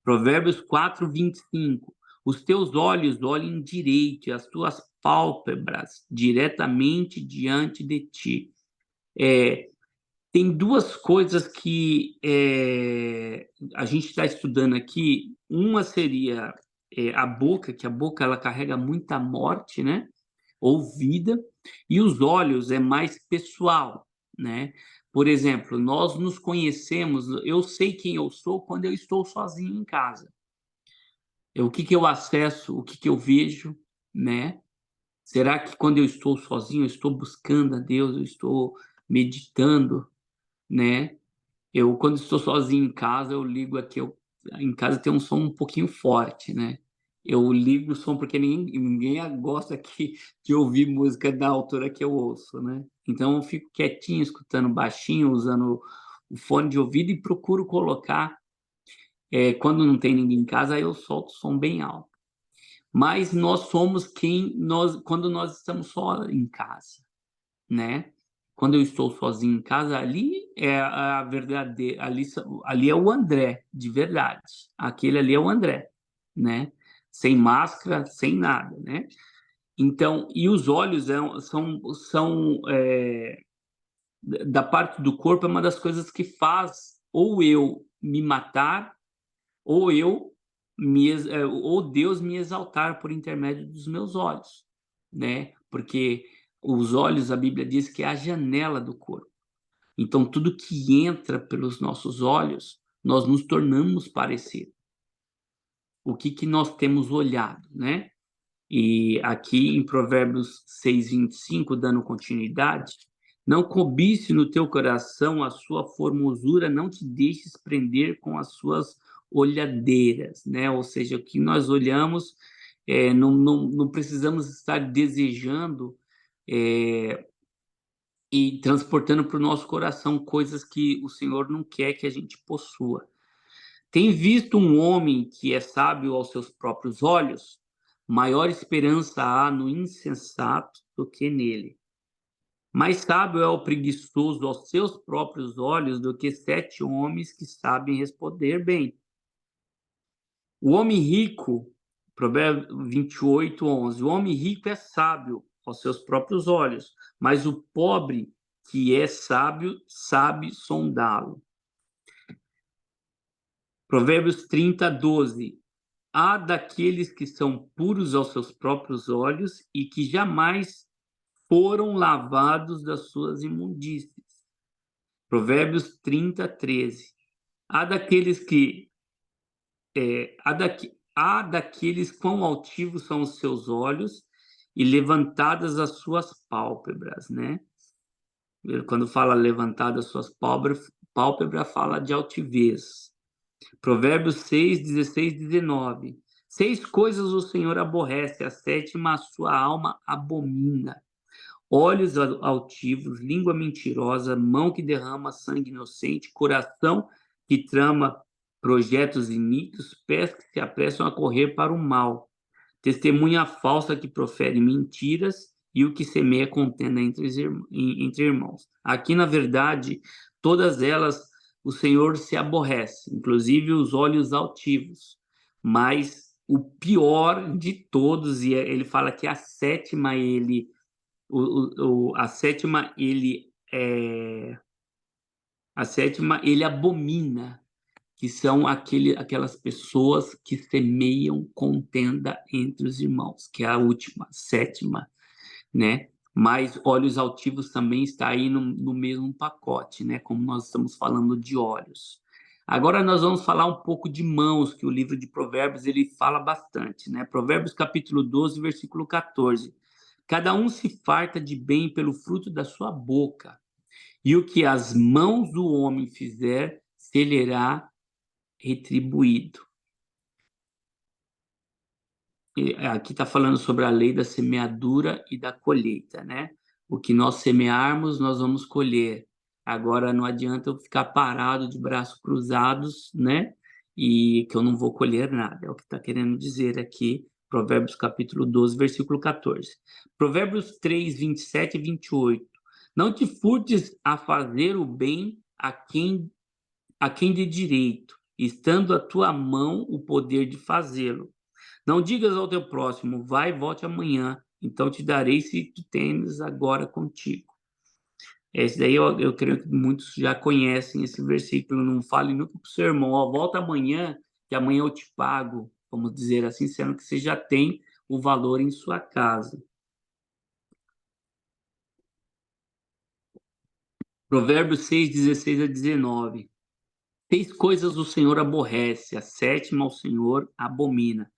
Provérbios 4:25. Os teus olhos olhem direito, e as tuas pálpebras diretamente diante de ti. Tem duas coisas que a gente está estudando aqui. Uma seria a boca, que a boca ela carrega muita morte, né? Ou vida, e os olhos é mais pessoal, né? Por exemplo, nós nos conhecemos, eu sei quem eu sou quando eu estou sozinho em casa. O que eu acesso, o que eu vejo, né? Será que quando eu estou sozinho, eu estou buscando a Deus, eu estou meditando, né? Quando estou sozinho em casa, eu ligo aqui, em casa tem um som um pouquinho forte, né? Eu ligo o som porque ninguém gosta aqui de ouvir música da altura que eu ouço, né? Então eu fico quietinho, escutando baixinho, usando o fone de ouvido e procuro colocar, quando não tem ninguém em casa, aí eu solto o som bem alto. Mas nós somos quando nós estamos só em casa, né? Quando eu estou sozinho em casa, ali é a verdadeira, ali é o André, de verdade. Aquele ali é o André, né? Sem máscara, sem nada, né? Então, e os olhos são da parte do corpo, é uma das coisas que faz ou eu me matar, ou ou Deus me exaltar por intermédio dos meus olhos, né? Porque os olhos, a Bíblia diz que é a janela do corpo. Então, tudo que entra pelos nossos olhos, nós nos tornamos parecidos. O que nós temos olhado, né? E aqui em Provérbios 6:25, dando continuidade, não cobice no teu coração a sua formosura, não te deixes prender com as suas olhadeiras, né? Ou seja, o que nós olhamos não precisamos estar desejando e transportando para o nosso coração coisas que o Senhor não quer que a gente possua. Tem visto um homem que é sábio aos seus próprios olhos? Maior esperança há no insensato do que nele. Mais sábio é o preguiçoso aos seus próprios olhos do que 7 homens que sabem responder bem. O homem rico, Provérbio 28:11, o homem rico é sábio aos seus próprios olhos, mas o pobre que é sábio sabe sondá-lo. Provérbios 30:12, há daqueles que são puros aos seus próprios olhos e que jamais foram lavados das suas imundícies. Provérbios 30:13, há daqueles que há daqueles quão altivos são os seus olhos e levantadas as suas pálpebras, né? Quando fala levantadas as suas pálpebras, fala de altivez. Provérbios 6:16, 19. 6 coisas o Senhor aborrece, a 7ª a sua alma abomina: olhos altivos, língua mentirosa, mão que derrama sangue inocente, coração que trama projetos iníquos, pés que se apressam a correr para o mal, testemunha falsa que profere mentiras e o que semeia contenda entre irmãos. Aqui, na verdade, todas elas o Senhor se aborrece, inclusive os olhos altivos, mas o pior de todos, e ele fala que a 7ª ele abomina, que são aquelas pessoas que semeiam contenda entre os irmãos, que é a última, 7ª, né? Mas olhos altivos também está aí no mesmo pacote, né? Como nós estamos falando de olhos. Agora nós vamos falar um pouco de mãos, que o livro de Provérbios ele fala bastante, né? Provérbios capítulo 12, versículo 14. Cada um se farta de bem pelo fruto da sua boca, e o que as mãos do homem fizer, se lhe irá retribuído. Aqui está falando sobre a lei da semeadura e da colheita, né? O que nós semearmos, nós vamos colher. Agora não adianta eu ficar parado de braços cruzados, né? E que eu não vou colher nada. É o que está querendo dizer aqui, Provérbios capítulo 12, versículo 14. Provérbios 3, 27 e 28. Não te furtes a fazer o bem a quem de direito, estando à tua mão o poder de fazê-lo. Não digas ao teu próximo, vai e volte amanhã, então te darei se tu tens agora contigo. Esse daí eu creio que muitos já conhecem esse versículo. Não fale nunca para o seu irmão, ó, volta amanhã, que amanhã eu te pago, vamos dizer assim, sendo que você já tem o valor em sua casa. Provérbios 6, 16 a 19. 6 coisas o Senhor aborrece, a 7ª o Senhor abomina: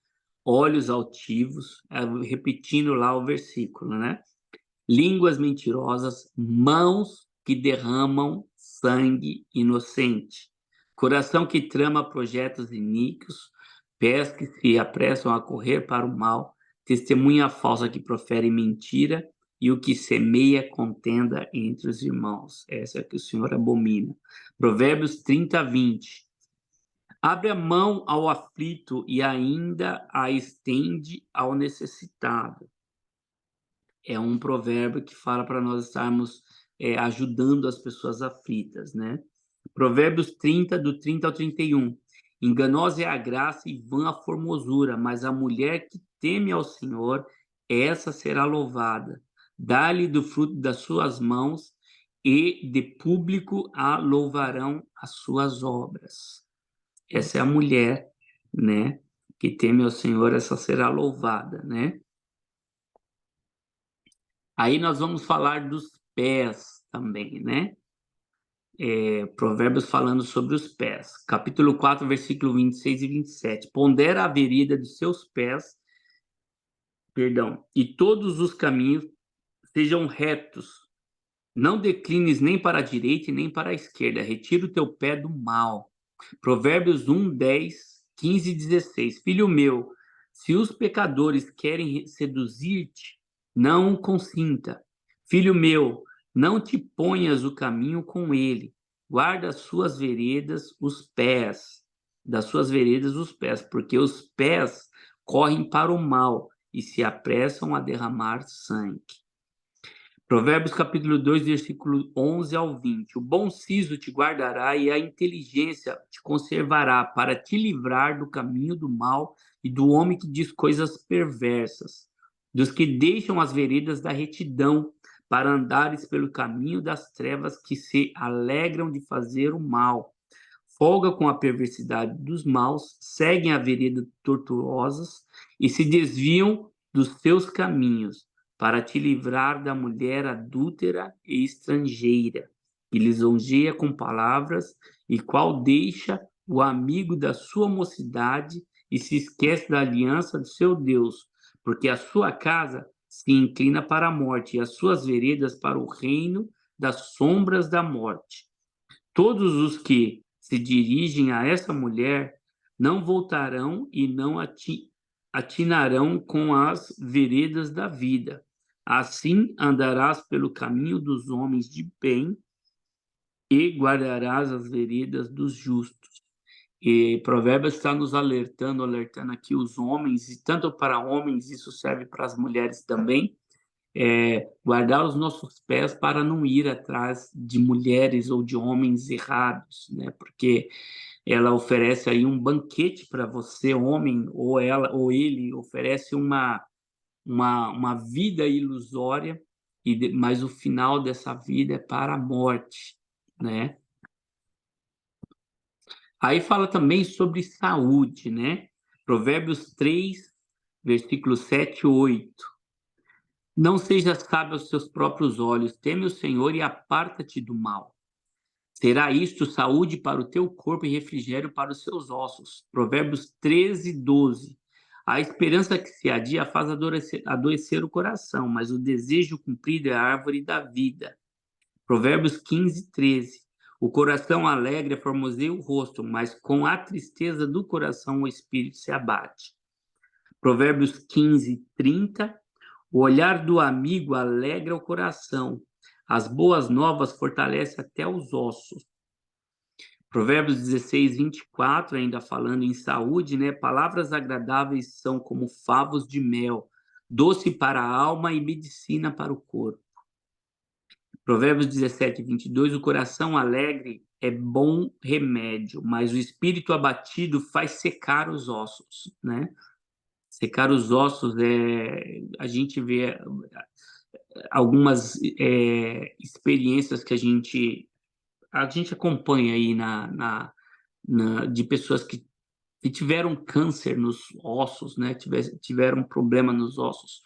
olhos altivos, repetindo lá o versículo, né? Línguas mentirosas, mãos que derramam sangue inocente, coração que trama projetos iníquos, pés que se apressam a correr para o mal, testemunha falsa que profere mentira e o que semeia contenda entre os irmãos. Essa é que o Senhor abomina. Provérbios 30, 20. Abre a mão ao aflito e ainda a estende ao necessitado. É um provérbio que fala para nós estarmos ajudando as pessoas aflitas, né? Provérbios 30, do 30 ao 31. Enganosa é a graça e vã a formosura, mas a mulher que teme ao Senhor, essa será louvada. Dá-lhe do fruto das suas mãos e de público a louvarão as suas obras. Essa é a mulher, né, que teme ao Senhor, essa será louvada, né? Aí nós vamos falar dos pés também, né? Provérbios falando sobre os pés. Capítulo 4, versículo 26 e 27. Pondera a vereda de seus pés, perdão, e todos os caminhos sejam retos. Não declines nem para a direita e nem para a esquerda. Retira o teu pé do mal. Provérbios 1, 10, 15 e 16. Filho meu, Se os pecadores querem seduzir-te, não consinta. Filho meu, não te ponhas o caminho com ele. Guarda as suas veredas, os pés, das suas veredas os pés, porque os pés correm para o mal e se apressam a derramar sangue. Provérbios capítulo 2, versículo 11 ao 20. O bom siso te guardará e a inteligência te conservará para te livrar do caminho do mal e do homem que diz coisas perversas, dos que deixam as veredas da retidão para andares pelo caminho das trevas, que se alegram de fazer o mal. Folga com a perversidade dos maus, seguem a vereda tortuosas e se desviam dos seus caminhos, para te livrar da mulher adúltera e estrangeira, que lisonjeia com palavras, e qual deixa o amigo da sua mocidade e se esquece da aliança do seu Deus, porque a sua casa se inclina para a morte e as suas veredas para o reino das sombras da morte. Todos os que se dirigem a essa mulher não voltarão e não atinarão com as veredas da vida. Assim andarás pelo caminho dos homens de bem e guardarás as veredas dos justos. E Provérbios está nos alertando aqui os homens, e tanto para homens, isso serve para as mulheres também, guardar os nossos pés para não ir atrás de mulheres ou de homens errados, né? Porque ela oferece aí um banquete para você, homem, ou ela ou ele oferece uma vida ilusória, mas o final dessa vida é para a morte, né? Aí fala também sobre saúde, né? Provérbios 3, versículos 7 e 8. Não sejas sábio aos seus próprios olhos, teme o Senhor e aparta-te do mal. Será isto saúde para o teu corpo e refrigério para os seus ossos. Provérbios 13, 12. A esperança que se adia faz adoecer o coração, mas o desejo cumprido é a árvore da vida. Provérbios 15, 13. O coração alegre formoseia o rosto, mas com a tristeza do coração o espírito se abate. Provérbios 15, 30. O olhar do amigo alegra o coração. As boas novas fortalecem até os ossos. Provérbios 16, 24, ainda falando em saúde, né? Palavras agradáveis são como favos de mel, doce para a alma e medicina para o corpo. Provérbios 17, 22, o coração alegre é bom remédio, mas o espírito abatido faz secar os ossos, né? Secar os ossos, a gente vê algumas experiências que a gente acompanha aí de pessoas que tiveram câncer nos ossos, né? Tiveram problema nos ossos.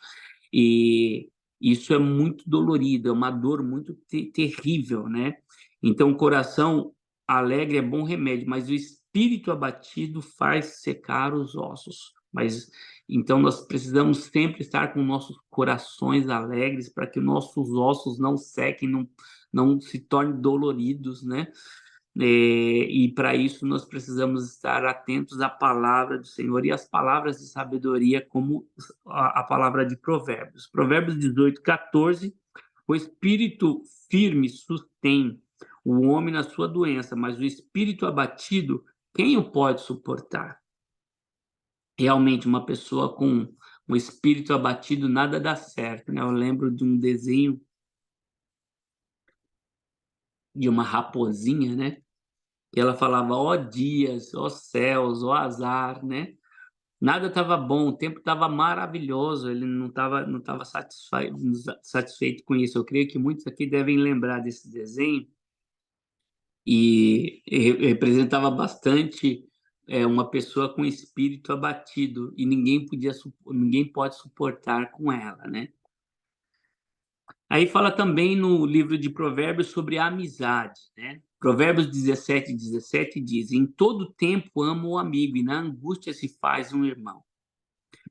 E isso é muito dolorido, é uma dor muito terrível, né? Então, o coração alegre é bom remédio, mas o espírito abatido faz secar os ossos. Mas então nós precisamos sempre estar com nossos corações alegres para que nossos ossos não sequem, não se tornem doloridos, né? E para isso nós precisamos estar atentos à palavra do Senhor e às palavras de sabedoria, como a palavra de Provérbios. Provérbios 18, 14. O espírito firme sustém o homem na sua doença, mas o espírito abatido, quem o pode suportar? Realmente, uma pessoa com um espírito abatido, nada dá certo, né? Eu lembro de um desenho de uma raposinha, né? E ela falava, ó dias, ó céus, ó azar, né? Nada estava bom, o tempo estava maravilhoso, ele não tava satisfeito com isso. Eu creio que muitos aqui devem lembrar desse desenho, e representava bastante uma pessoa com espírito abatido, e ninguém pode suportar com ela, né? Aí fala também no livro de Provérbios sobre a amizade, né? Provérbios 17, 17 diz: em todo tempo amo o amigo, e na angústia se faz um irmão.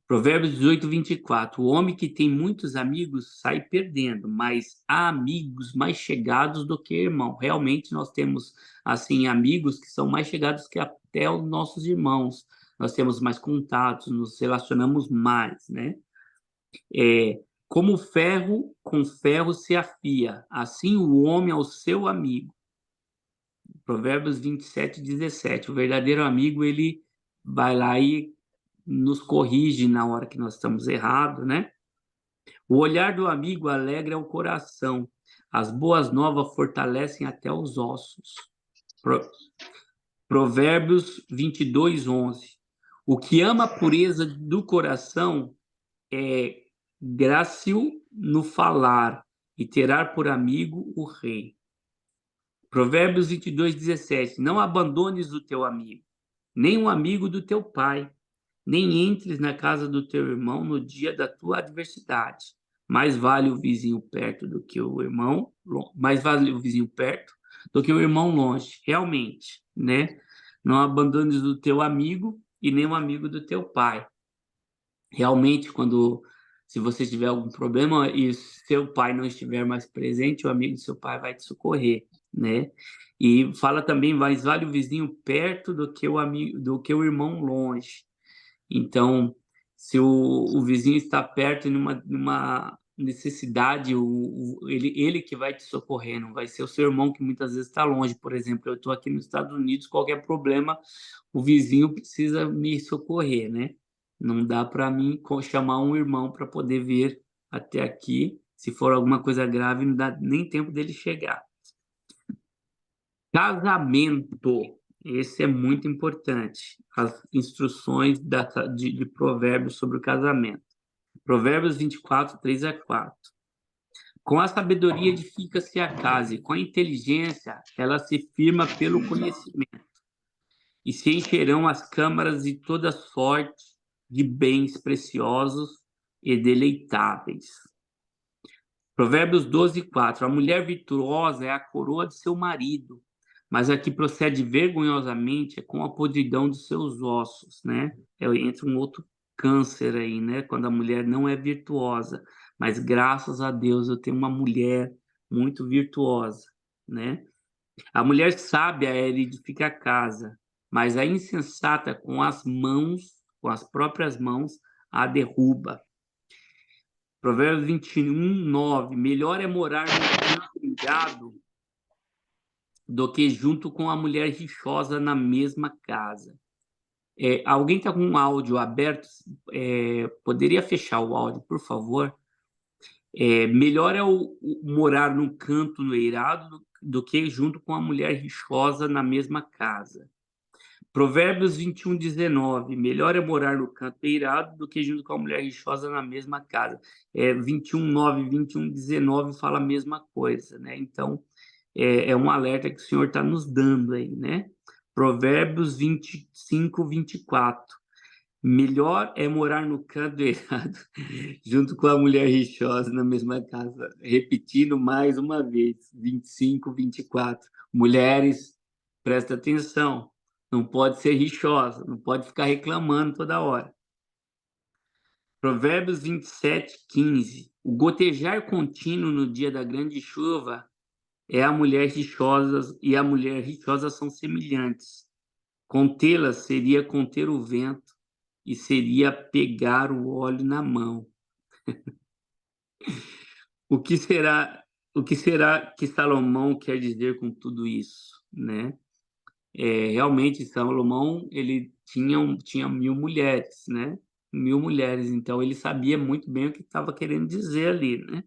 Provérbios 18, 24. O homem que tem muitos amigos sai perdendo, mas há amigos mais chegados do que irmão. Realmente nós temos, assim, amigos que são mais chegados que até os nossos irmãos. nós temos mais contatos, nos relacionamos mais, né? É, como ferro com ferro se afia, assim o homem ao seu amigo. Provérbios 27:17. O verdadeiro amigo, ele vai lá e nos corrige na hora que nós estamos errados, né? O olhar do amigo alegra o coração. As boas novas fortalecem até os ossos. Provérbios 22:11. O que ama a pureza do coração é grácil no falar e terá por amigo o rei. Provérbios 22:17. Não abandones o teu amigo, nem um amigo do teu pai, nem entres na casa do teu irmão no dia da tua adversidade. Mais vale o vizinho perto do que o irmão, mais vale o vizinho perto do que o irmão longe, realmente, né? Não abandones o teu amigo e nem o amigo do teu pai. Realmente, se você tiver algum problema e seu pai não estiver mais presente, o amigo do seu pai vai te socorrer, né? E fala também, mais vale o vizinho perto do que o amigo, do que o irmão longe. Então, se o vizinho está perto numa necessidade, ele que vai te socorrer, não vai ser o seu irmão que muitas vezes está longe. Por exemplo, eu estou aqui nos Estados Unidos, qualquer problema, o vizinho precisa me socorrer, né? Não dá para mim chamar um irmão para poder vir até aqui. Se for alguma coisa grave, não dá nem tempo dele chegar. Casamento. Esse é muito importante. As instruções de Provérbios sobre o casamento. Provérbios 24, 3-4. Com a sabedoria edifica-se a casa, e com a inteligência ela se firma pelo conhecimento. E se encherão as câmaras de toda sorte de bens preciosos e deleitáveis. Provérbios 12:4. A mulher virtuosa é a coroa de seu marido, mas a que procede vergonhosamente é com a podridão dos seus ossos, né? Entra um outro câncer aí, né? Quando a mulher não é virtuosa. Mas graças a Deus eu tenho uma mulher muito virtuosa, né? A mulher sábia ela edifica a casa, mas a insensata com as mãos, com as próprias mãos, a derruba. Provérbios 21:9. Melhor é morar no campo irrigado do que junto com a mulher rixosa na mesma casa. Alguém está com um áudio aberto? Poderia fechar o áudio, por favor? Melhor é morar num canto no eirado do que junto com a mulher rixosa na mesma casa. Provérbios 21:19. Melhor é morar no canto eirado do que junto com a mulher rixosa na mesma casa. 21:9, 21:19 fala a mesma coisa, né? Então, é um alerta que o Senhor está nos dando aí, né? Provérbios 25:24. Melhor é morar no canto errado, junto com a mulher rixosa na mesma casa. Repetindo mais uma vez, 25:24. Mulheres, presta atenção, não pode ser rixosa, não pode ficar reclamando toda hora. Provérbios 27:15. O gotejar contínuo no dia da grande chuva é a mulher rixosa, e a mulher rixosa são semelhantes. Contê-las seria conter o vento, e seria pegar o óleo na mão. O que será, o que será que Salomão quer dizer com tudo isso, né? Realmente Salomão ele tinha 1.000 mulheres, né? 1.000 mulheres, então ele sabia muito bem o que estava querendo dizer ali, né?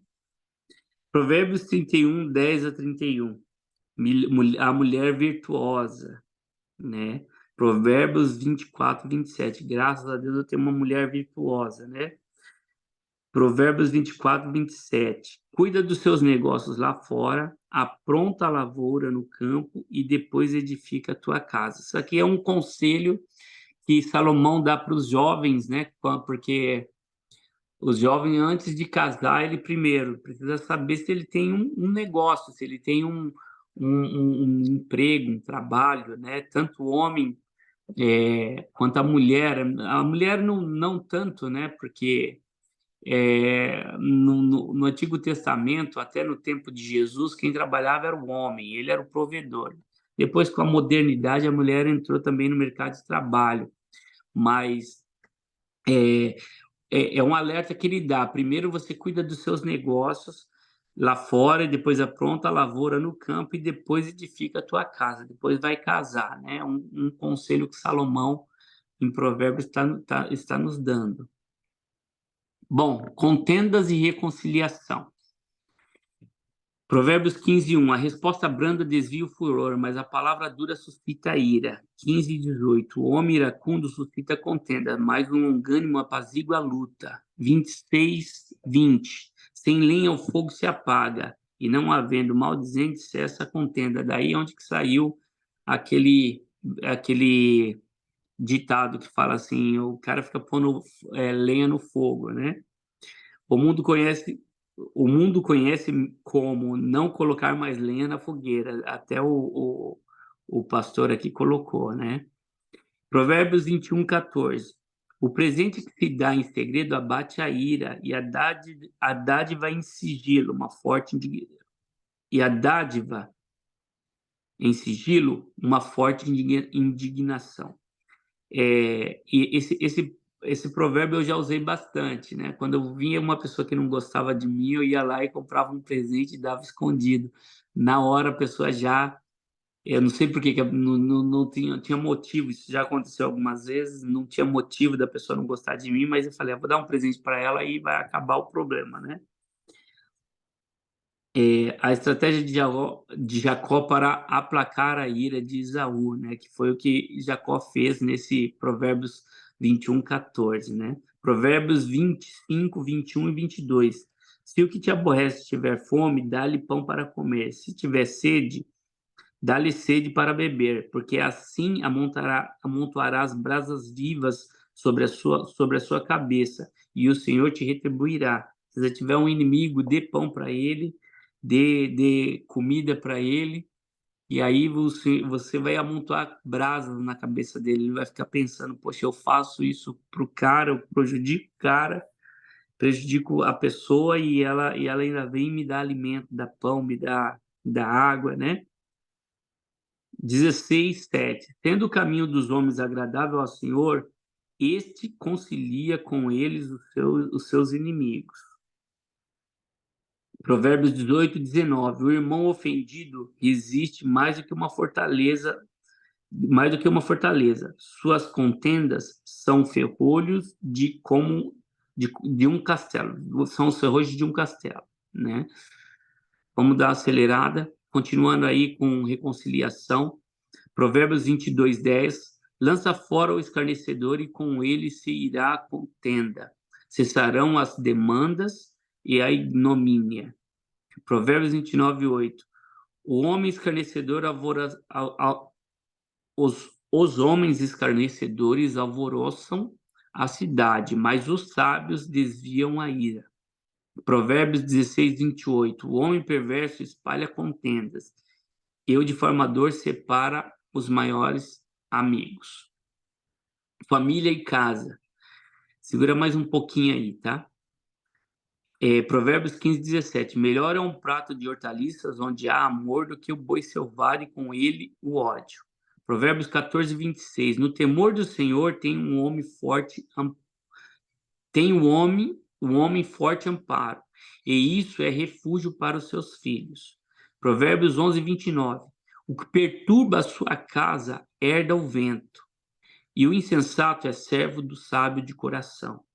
Provérbios 31, 10-31. A mulher virtuosa, né? Provérbios 24, 27. Graças a Deus eu tenho uma mulher virtuosa, né? Provérbios 24, 27. Cuida dos seus negócios lá fora, apronta a lavoura no campo e depois edifica a tua casa. Isso aqui é um conselho que Salomão dá para os jovens, né? Porque os jovens, antes de casar, ele primeiro precisa saber se ele tem um negócio, se ele tem um emprego, um trabalho, né? Tanto o homem quanto a mulher. A mulher não tanto, né? Porque no Antigo Testamento, até no tempo de Jesus, quem trabalhava era o homem, ele era o provedor. Depois, com a modernidade, a mulher entrou também no mercado de trabalho. mas é um alerta que ele dá. Primeiro você cuida dos seus negócios lá fora, e depois apronta a lavoura no campo, e depois edifica a tua casa, depois vai casar, né? Um conselho que Salomão, em Provérbios, está nos dando. Bom, contendas e reconciliação. Provérbios 15:1. A resposta branda desvia o furor, mas a palavra dura suscita a ira. 15:18. O homem iracundo suscita contenda, mas um longânimo apazigua a luta. 26:20. Sem lenha o fogo se apaga, e não havendo maldizente cessa a contenda. Daí é onde que saiu aquele ditado que fala assim, o cara fica pondo lenha no fogo, né? O mundo conhece, o mundo conhece como não colocar mais lenha na fogueira. Até o pastor aqui colocou, né? Provérbios 21:14. O presente que se dá em segredo abate a ira, e a dádiva em sigilo, e a dádiva em sigilo, uma forte indignação. E esse provérbio eu já usei bastante, né? Quando eu via uma pessoa que não gostava de mim, eu ia lá e comprava um presente e dava escondido. Na hora a pessoa já, eu não sei por que não tinha motivo, isso já aconteceu algumas vezes, não tinha motivo da pessoa não gostar de mim, mas eu falei, vou dar um presente para ela e vai acabar o problema, né? A estratégia de Jacó para aplacar a ira de Esaú, né? Que foi o que Jacó fez nesse Provérbios 21:14, né? Provérbios 25, 21 e 22. Se o que te aborrece tiver fome, dá-lhe pão para comer. Se tiver sede, dá-lhe sede para beber, porque assim amontoarás brasas vivas sobre a sua cabeça, e o Senhor te retribuirá. Se você tiver um inimigo, dê pão para ele, dê comida para ele, e aí você vai amontoar brasas na cabeça dele. Ele vai ficar pensando, poxa, eu faço isso para o cara, eu prejudico o cara, prejudico a pessoa, e ela ainda vem me dar alimento, dá pão, dá água, né? 16:7. Tendo o caminho dos homens agradável ao Senhor, este concilia com eles os seus inimigos. Provérbios 18:19. O irmão ofendido resiste mais do que uma fortaleza. Suas contendas são ferrolhos de um castelo, são os ferrolhos de um castelo, né? Vamos dar uma acelerada, continuando aí com reconciliação. Provérbios 22:10. Lança fora o escarnecedor, e com ele se irá a contenda. Cessarão as demandas e a ignomínia. Provérbios 29:8. O homem escarnecedor os homens escarnecedores alvoroçam a cidade, mas os sábios desviam a ira. Provérbios 16:28. O homem perverso espalha contendas, e o difamador separa os maiores amigos. Família e casa. Segura mais um pouquinho aí, tá? Provérbios 15:17. Melhor é um prato de hortaliças onde há amor do que o boi selvagem, e com ele o ódio. Provérbios 14:26. No temor do Senhor tem um homem forte amparo, e isso é refúgio para os seus filhos. Provérbios 11:29. O que perturba a sua casa herda o vento, e o insensato é servo do sábio de coração.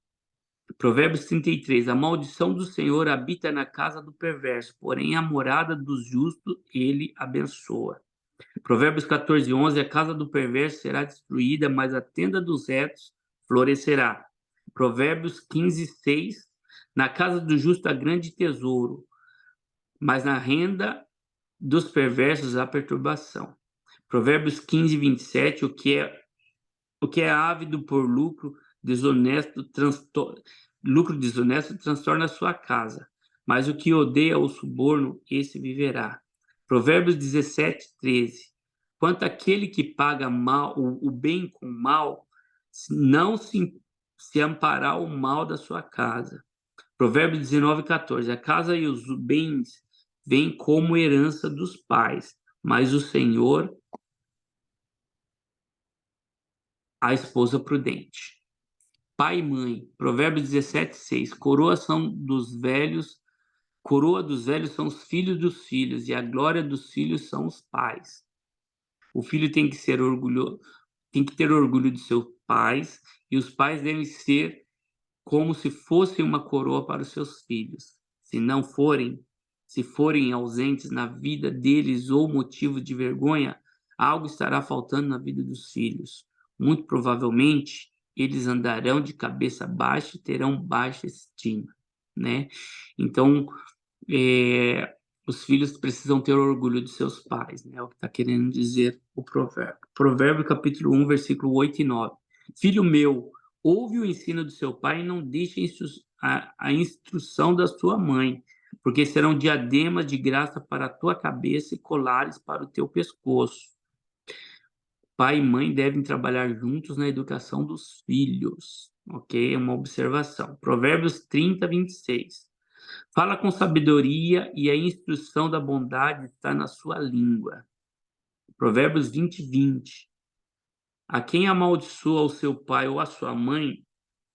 Provérbios 33. A maldição do Senhor habita na casa do perverso, porém a morada dos justos ele abençoa. Provérbios 14:11. A casa do perverso será destruída, mas a tenda dos retos florescerá. Provérbios 15:6. Na casa do justo há grande tesouro, mas na renda dos perversos há perturbação. Provérbios 15:27. O que é ávido por lucro desonesto transtorna a sua casa, mas o que odeia o suborno, esse viverá. Provérbios 17:13. Quanto àquele que paga mal, o bem com mal, não se amparar o mal da sua casa. Provérbios 19:14. A casa e os bens vêm como herança dos pais, mas o Senhor a esposa prudente. Pai e mãe, Provérbios 17:6. Coroa dos velhos são os filhos dos filhos, e a glória dos filhos são os pais. O filho tem que ter orgulho de seus pais, e os pais devem ser como se fossem uma coroa para os seus filhos. Se forem ausentes na vida deles ou motivo de vergonha, algo estará faltando na vida dos filhos. Muito provavelmente, eles andarão de cabeça baixa e terão baixa estima, né? Então, os filhos precisam ter orgulho de seus pais, né? É o que está querendo dizer o provérbio. Provérbio capítulo 1, versículo 8 e 9. Filho meu, ouve o ensino do seu pai e não deixe a instrução da sua mãe, porque serão diademas de graça para a tua cabeça e colares para o teu pescoço. Pai e mãe devem trabalhar juntos na educação dos filhos, ok? É uma observação. Provérbios 30, 26. Fala com sabedoria e a instrução da bondade está na sua língua. Provérbios 20, 20. A quem amaldiçoa o seu pai ou a sua mãe,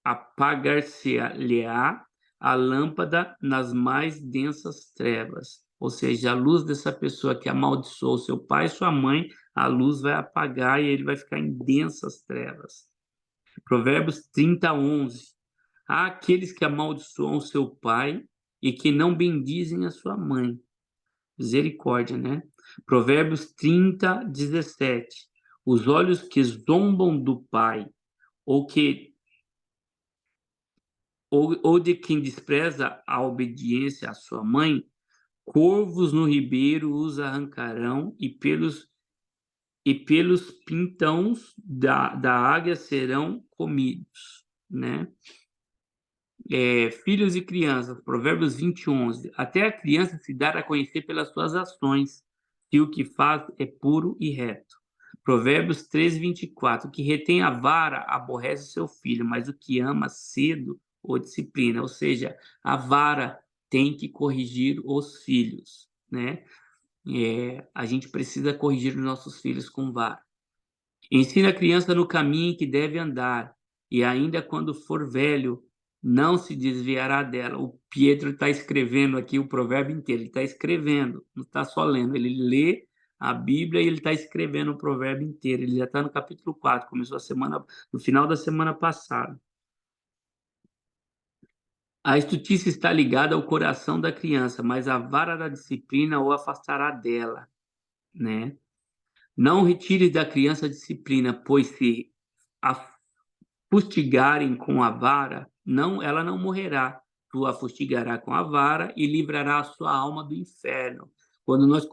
apagar-se-lhe-á a lâmpada nas mais densas trevas. Ou seja, a luz dessa pessoa que amaldiçoou o seu pai e sua mãe, a luz vai apagar e ele vai ficar em densas trevas. Provérbios 30, 11. Há aqueles que amaldiçoam seu pai e que não bendizem a sua mãe. Misericórdia, né? Provérbios 30, 17. Os olhos que zombam do pai ou de quem despreza a obediência à sua mãe, corvos no ribeiro os arrancarão e pelos pintões da águia serão comidos, né? Filhos e crianças, Provérbios 20, 11. Até a criança se dá a conhecer pelas suas ações, se o que faz é puro e reto. Provérbios 13, 24. O que retém a vara aborrece seu filho, mas o que ama cedo o disciplina. Ou seja, a vara tem que corrigir os filhos, né? A gente precisa corrigir os nossos filhos com vara. Ensina a criança no caminho em que deve andar, e ainda quando for velho, não se desviará dela. O Pietro está escrevendo aqui o provérbio inteiro, ele está escrevendo, não está só lendo, ele lê a Bíblia e ele está escrevendo o provérbio inteiro. Ele já está no capítulo 4, começou no final da semana passada. A estultícia está ligada ao coração da criança, mas a vara da disciplina o afastará dela, né? Não retires da criança a disciplina, pois se a fustigarem com a vara, ela não morrerá. Tu a fustigará com a vara e livrará a sua alma do inferno. Quando nós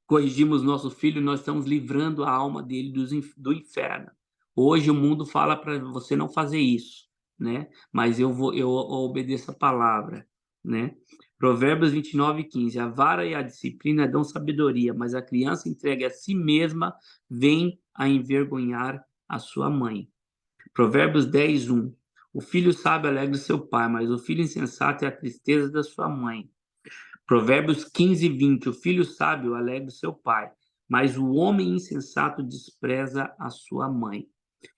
corrigimos nosso filho, nós estamos livrando a alma dele do inferno. Hoje o mundo fala para você não fazer isso, né? Mas eu obedeço a palavra, né? Provérbios 29, 15. A vara e a disciplina dão sabedoria, mas a criança entregue a si mesma vem a envergonhar a sua mãe. Provérbios 10, 1. O filho sábio alegra seu pai, mas o filho insensato é a tristeza da sua mãe. Provérbios 15, 20. O filho sábio alegra seu pai, mas o homem insensato despreza a sua mãe.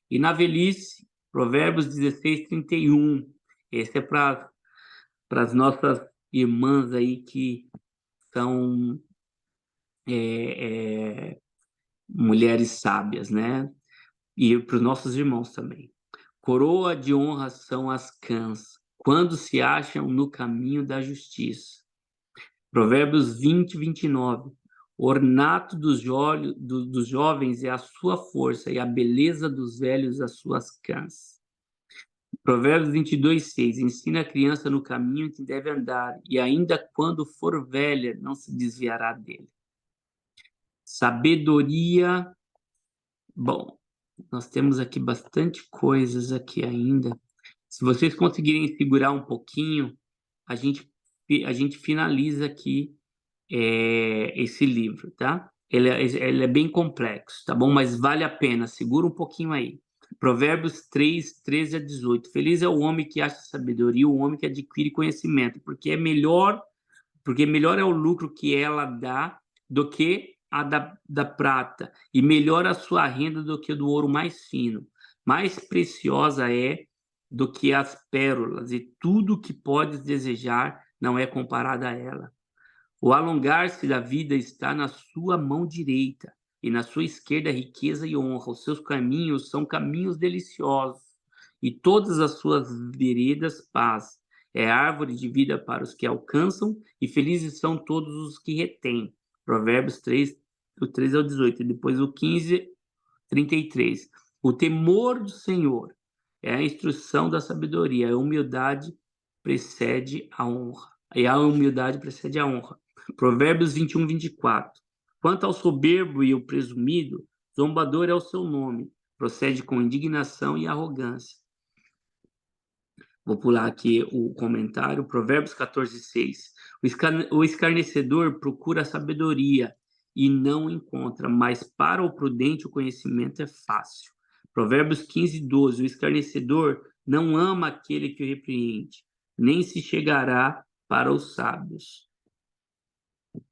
E na velhice, Provérbios 16, 31. Esse é para as nossas irmãs aí que são mulheres sábias, né? E para os nossos irmãos também. Coroa de honra são as cãs, quando se acham no caminho da justiça. Provérbios 20, 29. O ornato dos jovens é a sua força, e a beleza dos velhos as suas cãs. Provérbios 22, 6. Ensina a criança no caminho que deve andar, e ainda quando for velha, não se desviará dele. Sabedoria. Bom, nós temos aqui bastante coisas aqui ainda. Se vocês conseguirem segurar um pouquinho, a gente finaliza aqui esse livro, tá? Ele é bem complexo, tá bom? Mas vale a pena, segura um pouquinho aí. Provérbios 3, 13 a 18. Feliz é o homem que acha sabedoria, o homem que adquire conhecimento, porque melhor é o lucro que ela dá do que a da prata, e melhor a sua renda do que do ouro mais fino. Mais preciosa é do que as pérolas, e tudo que podes desejar não é comparado a ela. O alongar-se da vida está na sua mão direita, e na sua esquerda riqueza e honra. Os seus caminhos são caminhos deliciosos, e todas as suas veredas paz. É árvore de vida para os que alcançam, e felizes são todos os que retêm. Provérbios 3, do 13 ao 18. E depois o 15, 33. O temor do Senhor é a instrução da sabedoria, a humildade precede a honra. E a humildade precede a honra. Provérbios 21, 24. Quanto ao soberbo e ao presumido, zombador é o seu nome, procede com indignação e arrogância. Vou pular aqui o comentário, Provérbios 14, 6. O escarnecedor procura a sabedoria e não encontra, mas para o prudente o conhecimento é fácil. Provérbios 15, 12. O escarnecedor não ama aquele que o repreende, nem se chegará para os sábios.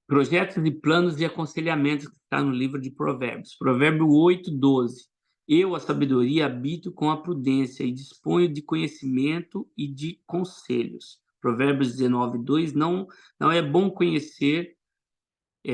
Projetos e planos de aconselhamento que está no livro de Provérbios. Provérbio 8, 12. Eu, a sabedoria, habito com a prudência e disponho de conhecimento e de conselhos. Provérbios 19, 2. Não é bom conhecer,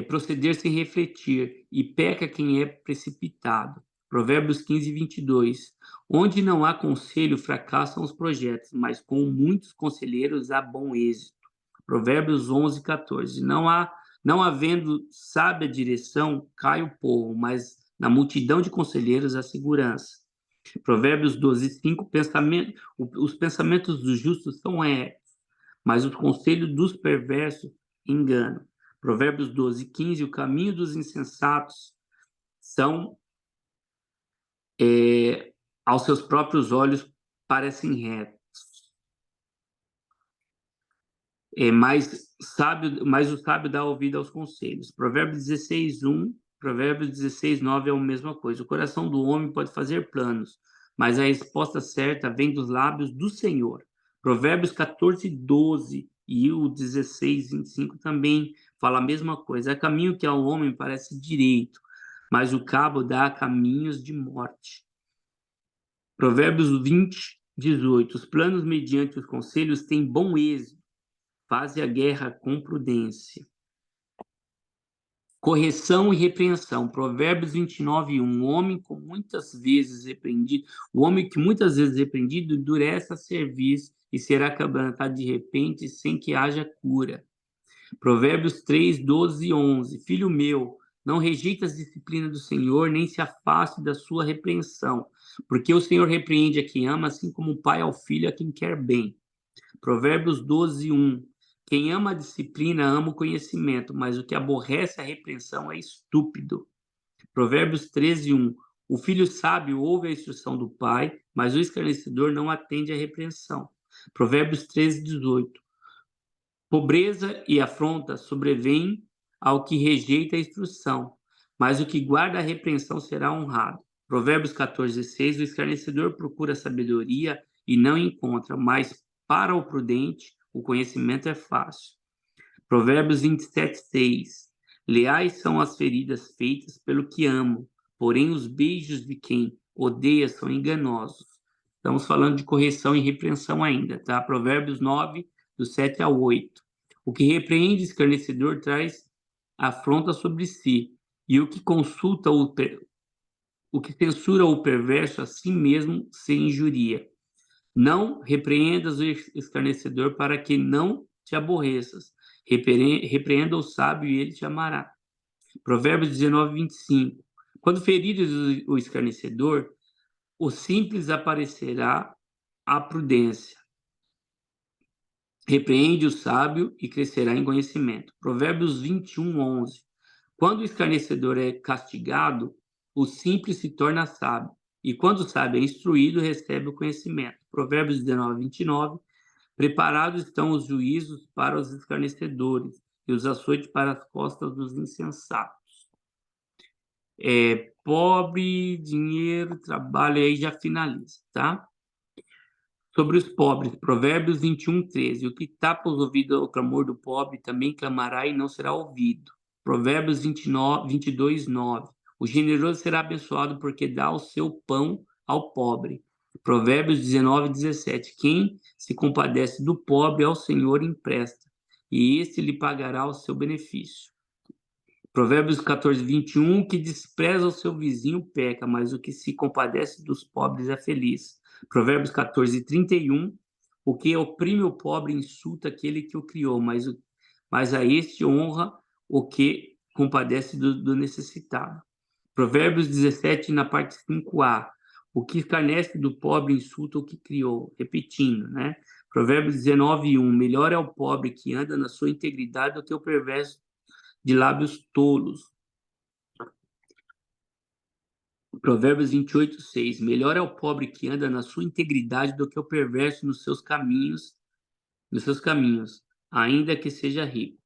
proceder sem refletir, e peca quem é precipitado. Provérbios 15, 22. Onde não há conselho, fracassam os projetos, mas com muitos conselheiros há bom êxito. Provérbios 11, 14. Não havendo sábia direção, cai o povo, mas na multidão de conselheiros há segurança. Provérbios 12, 5. Os pensamentos dos justos são retos, mas os conselhos dos perversos enganam. Provérbios 12, 15. O caminho dos insensatos são, aos seus próprios olhos, parecem retos. Mas o sábio dá ouvido aos conselhos. Provérbios 16, 1, Provérbios 16, 9 é a mesma coisa. O coração do homem pode fazer planos, mas a resposta certa vem dos lábios do Senhor. Provérbios 14, 12 e o 16, 25 também fala a mesma coisa. Há caminho que ao homem parece direito, mas o cabo dá caminhos de morte. Provérbios 20, 18. Os planos mediante os conselhos têm bom êxito. Faze a guerra com prudência. Correção e repreensão. Provérbios 29, 1. O homem que muitas vezes repreendido endurece a cerviz e será quebrantado de repente sem que haja cura. Provérbios 3, 12 e 11. Filho meu, não rejeite as disciplinas do Senhor, nem se afaste da sua repreensão, porque o Senhor repreende a quem ama, assim como o pai ao filho a quem quer bem. Provérbios 12, 1. Quem ama a disciplina ama o conhecimento, mas o que aborrece a repreensão é estúpido. Provérbios 13, 1. O filho sábio ouve a instrução do pai, mas o escarnecedor não atende à repreensão. Provérbios 13, 18. Pobreza e afronta sobrevêm ao que rejeita a instrução, mas o que guarda a repreensão será honrado. Provérbios 14, 6. O escarnecedor procura sabedoria e não encontra, mas para o prudente o conhecimento é fácil. Provérbios 27, 6. Leais são as feridas feitas pelo que amam, porém os beijos de quem odeia são enganosos. Estamos falando de correção e repreensão ainda, tá? Provérbios 9, do 7 ao 8. O que repreende o escarnecedor traz afronta sobre si, e o que censura o perverso a si mesmo se injuria. Não repreendas o escarnecedor para que não te aborreças. Repreenda o sábio e ele te amará. Provérbios 19, 25. Quando ferires o escarnecedor, o simples aparecerá a prudência. Repreende o sábio e crescerá em conhecimento. Provérbios 21, 11. Quando o escarnecedor é castigado, o simples se torna sábio. E quando o sábio é instruído, recebe o conhecimento. Provérbios 19, 29. Preparados estão os juízos para os escarnecedores e os açoites para as costas dos insensatos. Pobre, dinheiro, trabalho, aí já finaliza, tá? Sobre os pobres, Provérbios 21, 13. O que tapa os ouvidos ao clamor do pobre também clamará e não será ouvido. Provérbios 22, 9. O generoso será abençoado porque dá o seu pão ao pobre. Provérbios 19:17. Quem se compadece do pobre ao Senhor empresta, e este lhe pagará o seu benefício. Provérbios 14:21. O que despreza o seu vizinho peca, mas o que se compadece dos pobres é feliz. Provérbios 14:31. O que oprime o pobre insulta aquele que o criou, mas a este honra o que compadece do necessitado. Provérbios 17, na parte 5a. O que escarnece do pobre insulta o que criou. Repetindo, né? Provérbios 19:1. Melhor é o pobre que anda na sua integridade do que o perverso de lábios tolos. Provérbios 28:6. Melhor é o pobre que anda na sua integridade do que o perverso nos seus caminhos, ainda que seja rico.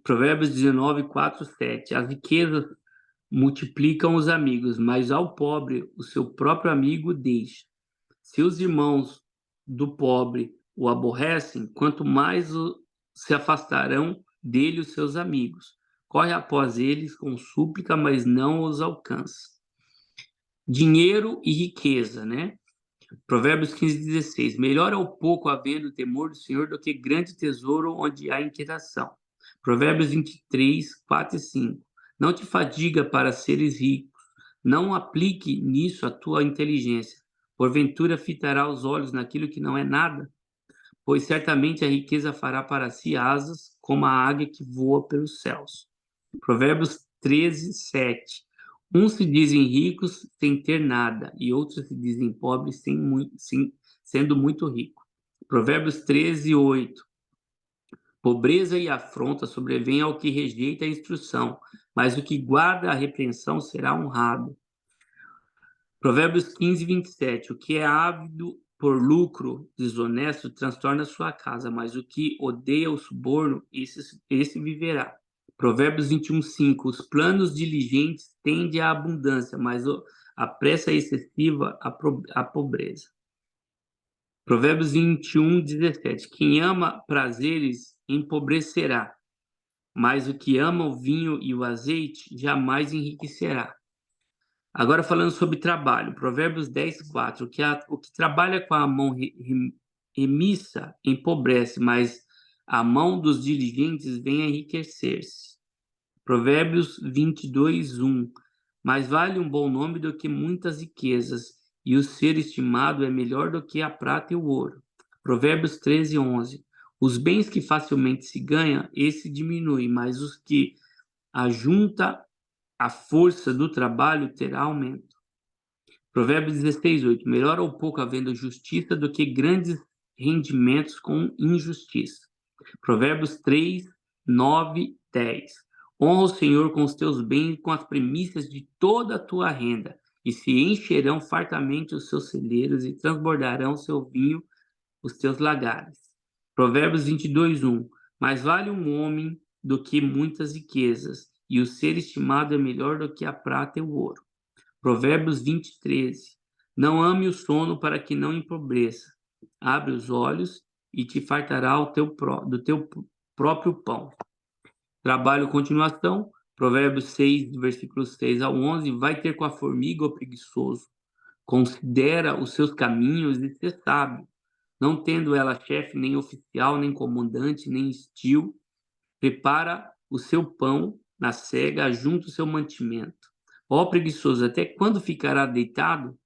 Provérbios 19:4-7. As riquezas multiplicam os amigos, mas ao pobre o seu próprio amigo deixa. Se os irmãos do pobre o aborrecem, quanto mais se afastarão dele os seus amigos. Corre após eles com súplica, mas não os alcança. Dinheiro e riqueza, né? Provérbios 15:16. Melhor é o pouco havendo temor do Senhor do que grande tesouro onde há inquietação. Provérbios 23:4-5. Não te fadiga para seres ricos, não aplique nisso a tua inteligência. Porventura fitará os olhos naquilo que não é nada? Pois certamente a riqueza fará para si asas, como a águia que voa pelos céus. Provérbios 13:7. Uns se dizem ricos sem ter nada, e outros se dizem pobres sendo muito ricos. Provérbios 13:8. Pobreza e afronta sobrevêm ao que rejeita a instrução, mas o que guarda a repreensão será honrado. Provérbios 15:27. O que é ávido por lucro desonesto transtorna sua casa, mas o que odeia o suborno, esse viverá. Provérbios 21:5. Os planos diligentes tendem à abundância, mas a pressa excessiva à pobreza. Provérbios 21:17. Quem ama prazeres empobrecerá, mas o que ama o vinho e o azeite jamais enriquecerá. Agora falando sobre trabalho, Provérbios 10:4. O que trabalha com a mão remissa empobrece, mas a mão dos diligentes vem a enriquecer-se. Provérbios 22:1. Mais vale um bom nome do que muitas riquezas, e o ser estimado é melhor do que a prata e o ouro. Provérbios 13:11. Os bens que facilmente se ganham, esse diminui, mas os que ajunta a força do trabalho terá aumento. Provérbios 16:8. Melhor ou pouco havendo justiça do que grandes rendimentos com injustiça. Provérbios 3, 9, 10. Honra o Senhor com os teus bens e com as primícias de toda a tua renda, e se encherão fartamente os seus celeiros e transbordarão seu vinho os teus lagares. Provérbios 22:1. Mais vale um homem do que muitas riquezas, e o ser estimado é melhor do que a prata e o ouro. Provérbios 20:13. Não ame o sono para que não empobreça. Abre os olhos e te fartará do teu próprio pão. Trabalho continuação. Provérbios 6, versículos 6-11. Vai ter com a formiga o preguiçoso. Considera os seus caminhos e ser sábio. Não tendo ela chefe, nem oficial, nem comandante, nem estio, prepara o seu pão na cega, junto o seu mantimento. Ó preguiçoso, até quando ficará deitado?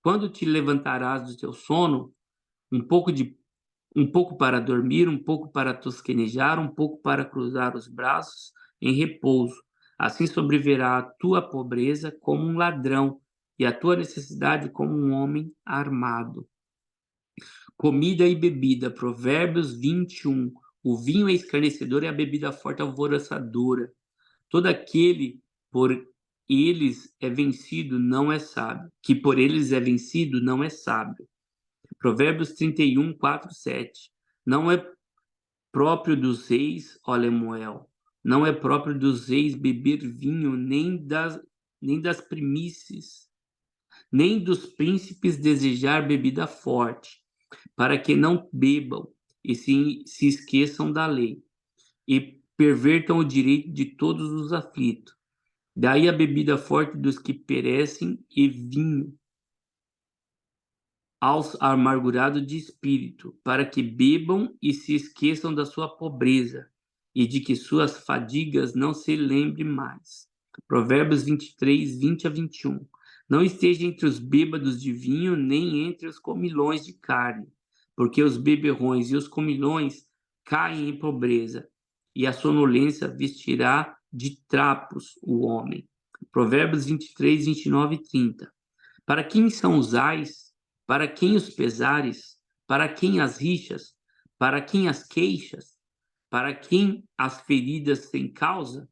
Quando te levantarás do teu sono? Um pouco para dormir, um pouco para tosquenejar, um pouco para cruzar os braços em repouso. Assim sobrevirá a tua pobreza como um ladrão, e a tua necessidade como um homem armado. Comida e bebida, Provérbios 21. O vinho é escarnecedor e a bebida forte alvoroçadora. Todo aquele por eles é vencido não é sábio, que por eles é vencido não é sábio. Provérbios 31, 4, 7. Não é próprio dos reis, ó Lemuel, não é próprio dos reis beber vinho, nem das primícias, nem dos príncipes desejar bebida forte, para que não bebam e se esqueçam da lei, e pervertam o direito de todos os aflitos. Daí a bebida forte dos que perecem e vinho aos amargurados de espírito, para que bebam e se esqueçam da sua pobreza, e de que suas fadigas não se lembrem mais. Provérbios 23, 20 a 21. Não esteja entre os bêbados de vinho, nem entre os comilões de carne, porque os beberrões e os comilões caem em pobreza, e a sonolência vestirá de trapos o homem. Provérbios 23, 29 e 30. Para quem são os ais? Para quem os pesares? Para quem as rixas? Para quem as queixas? Para quem as feridas sem causa?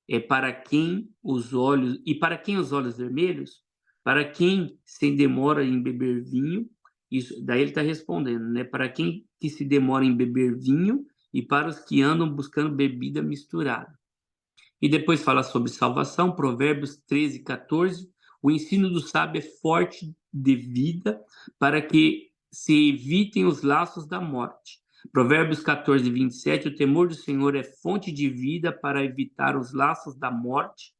É para quem os olhos e para quem os olhos vermelhos? Para quem se demora em beber vinho? Isso, daí ele está respondendo, né? Para quem que se demora em beber vinho e para os que andam buscando bebida misturada. E depois fala sobre salvação, Provérbios 13, 14. O ensino do sábio é forte de vida para que se evitem os laços da morte. Provérbios 14, 27. O temor do Senhor é fonte de vida para evitar os laços da morte.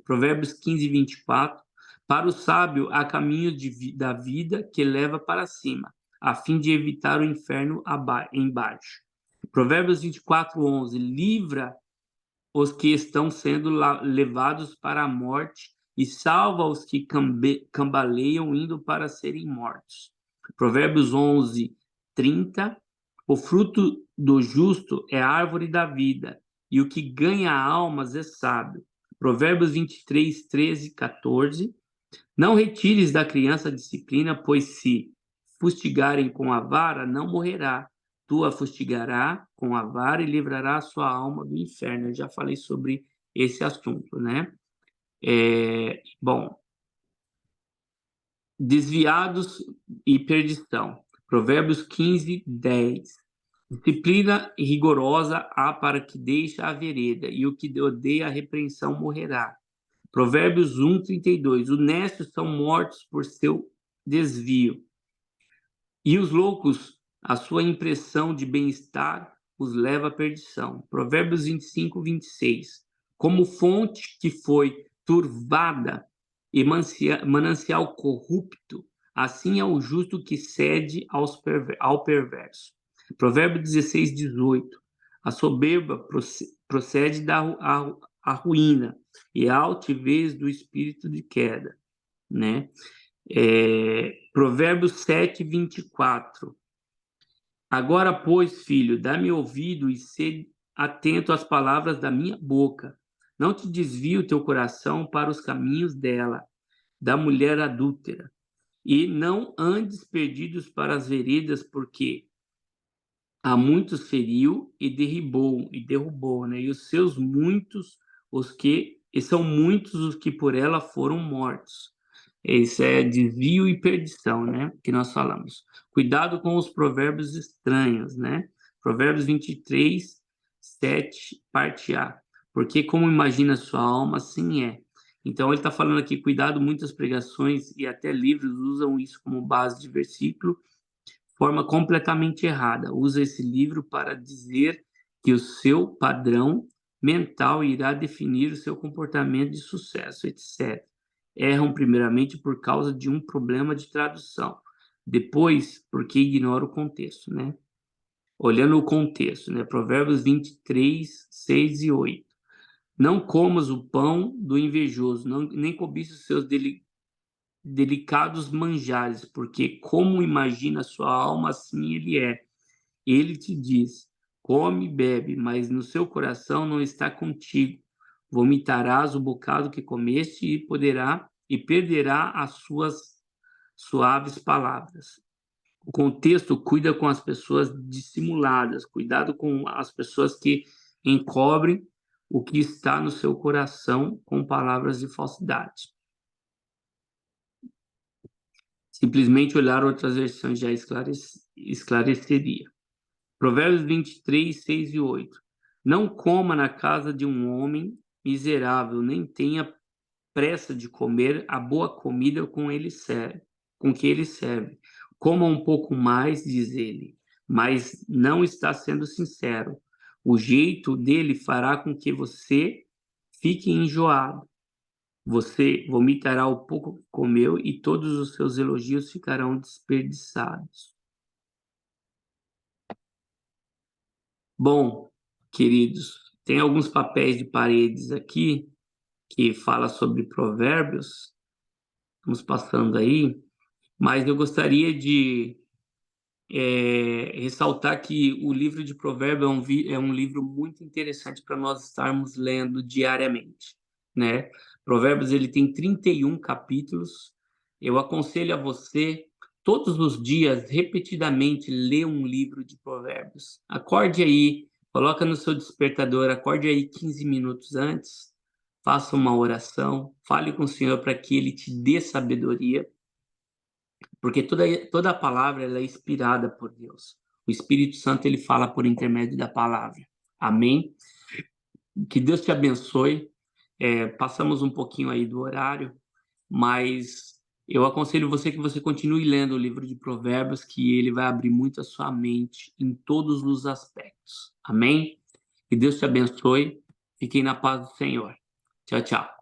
Provérbios 15, 24. Para o sábio há caminho da vida que leva para cima, a fim de evitar o inferno embaixo. Provérbios 24, 11. Livra os que estão sendo levados para a morte e salva os que cambaleiam indo para serem mortos. Provérbios 11, 30. O fruto do justo é a árvore da vida, e o que ganha almas é sábio. Provérbios 23, 13, 14. Não retires da criança a disciplina, pois se fustigarem com a vara, não morrerá. Tu a fustigará com a vara e livrará a sua alma do inferno. Eu já falei sobre esse assunto, né? Bom, desviados e perdição. Provérbios 15, 10. Disciplina rigorosa há para que deixe a vereda, e o que odeia a repreensão morrerá. Provérbios 1, 32. Os necios são mortos por seu desvio, e os loucos, a sua impressão de bem-estar os leva à perdição. Provérbios 25, 26. Como fonte que foi turvada e manancial corrupto, assim é o justo que cede ao perverso. Provérbios 16, 18. A soberba procede da ruína e a altivez do espírito de queda, né? Provérbios 7, 24. Agora, pois, filho, dá-me ouvido e sê atento às palavras da minha boca. Não te desvie o teu coração para os caminhos dela, da mulher adúltera, e não andes perdidos para as veredas, porque a muitos feriu e derrubou, né? E os seus muitos, e são muitos os que por ela foram mortos. Isso é desvio e perdição, né? Que nós falamos. Cuidado com os provérbios estranhos, né? Provérbios 23, 7, parte A. Porque como imagina sua alma, assim é. Então ele está falando aqui, cuidado, muitas pregações e até livros usam isso como base de versículo, forma completamente errada. Usa esse livro para dizer que o seu padrão mental irá definir o seu comportamento de sucesso, etc. Erram primeiramente por causa de um problema de tradução, depois porque ignoram o contexto, né? Olhando o contexto, né? Provérbios 23, 6 e 8. Não comas o pão do invejoso, nem cobiça os seus delicados manjares, porque como imagina sua alma, assim ele é. Ele te diz: come e bebe, mas no seu coração não está contigo. Vomitarás o bocado que comeste e perderá as suas suaves palavras. O contexto cuida com as pessoas dissimuladas, cuidado com as pessoas que encobrem o que está no seu coração com palavras de falsidade. Simplesmente olhar outras versões já esclareceria. Provérbios 23, 6 e 8. Não coma na casa de um homem miserável, nem tenha pressa de comer a boa comida com que ele serve. Coma um pouco mais, diz ele, mas não está sendo sincero. O jeito dele fará com que você fique enjoado. Você vomitará o pouco que comeu e todos os seus elogios ficarão desperdiçados. Bom, queridos, tem alguns papéis de paredes aqui que fala sobre provérbios. Vamos passando aí, mas eu gostaria de ressaltar que o livro de Provérbios é um livro muito interessante para nós estarmos lendo diariamente, né? Provérbios ele tem 31 capítulos. Eu aconselho a você todos os dias repetidamente ler um livro de Provérbios. Acorde aí, coloca no seu despertador, acorde aí 15 minutos antes, faça uma oração, fale com o Senhor para que ele te dê sabedoria, porque toda a palavra ela é inspirada por Deus. O Espírito Santo ele fala por intermédio da palavra. Amém? Que Deus te abençoe. Passamos um pouquinho aí do horário, mas eu aconselho você que você continue lendo o livro de Provérbios, que ele vai abrir muito a sua mente em todos os aspectos. Amém? Que Deus te abençoe. Fiquem na paz do Senhor. Tchau, tchau.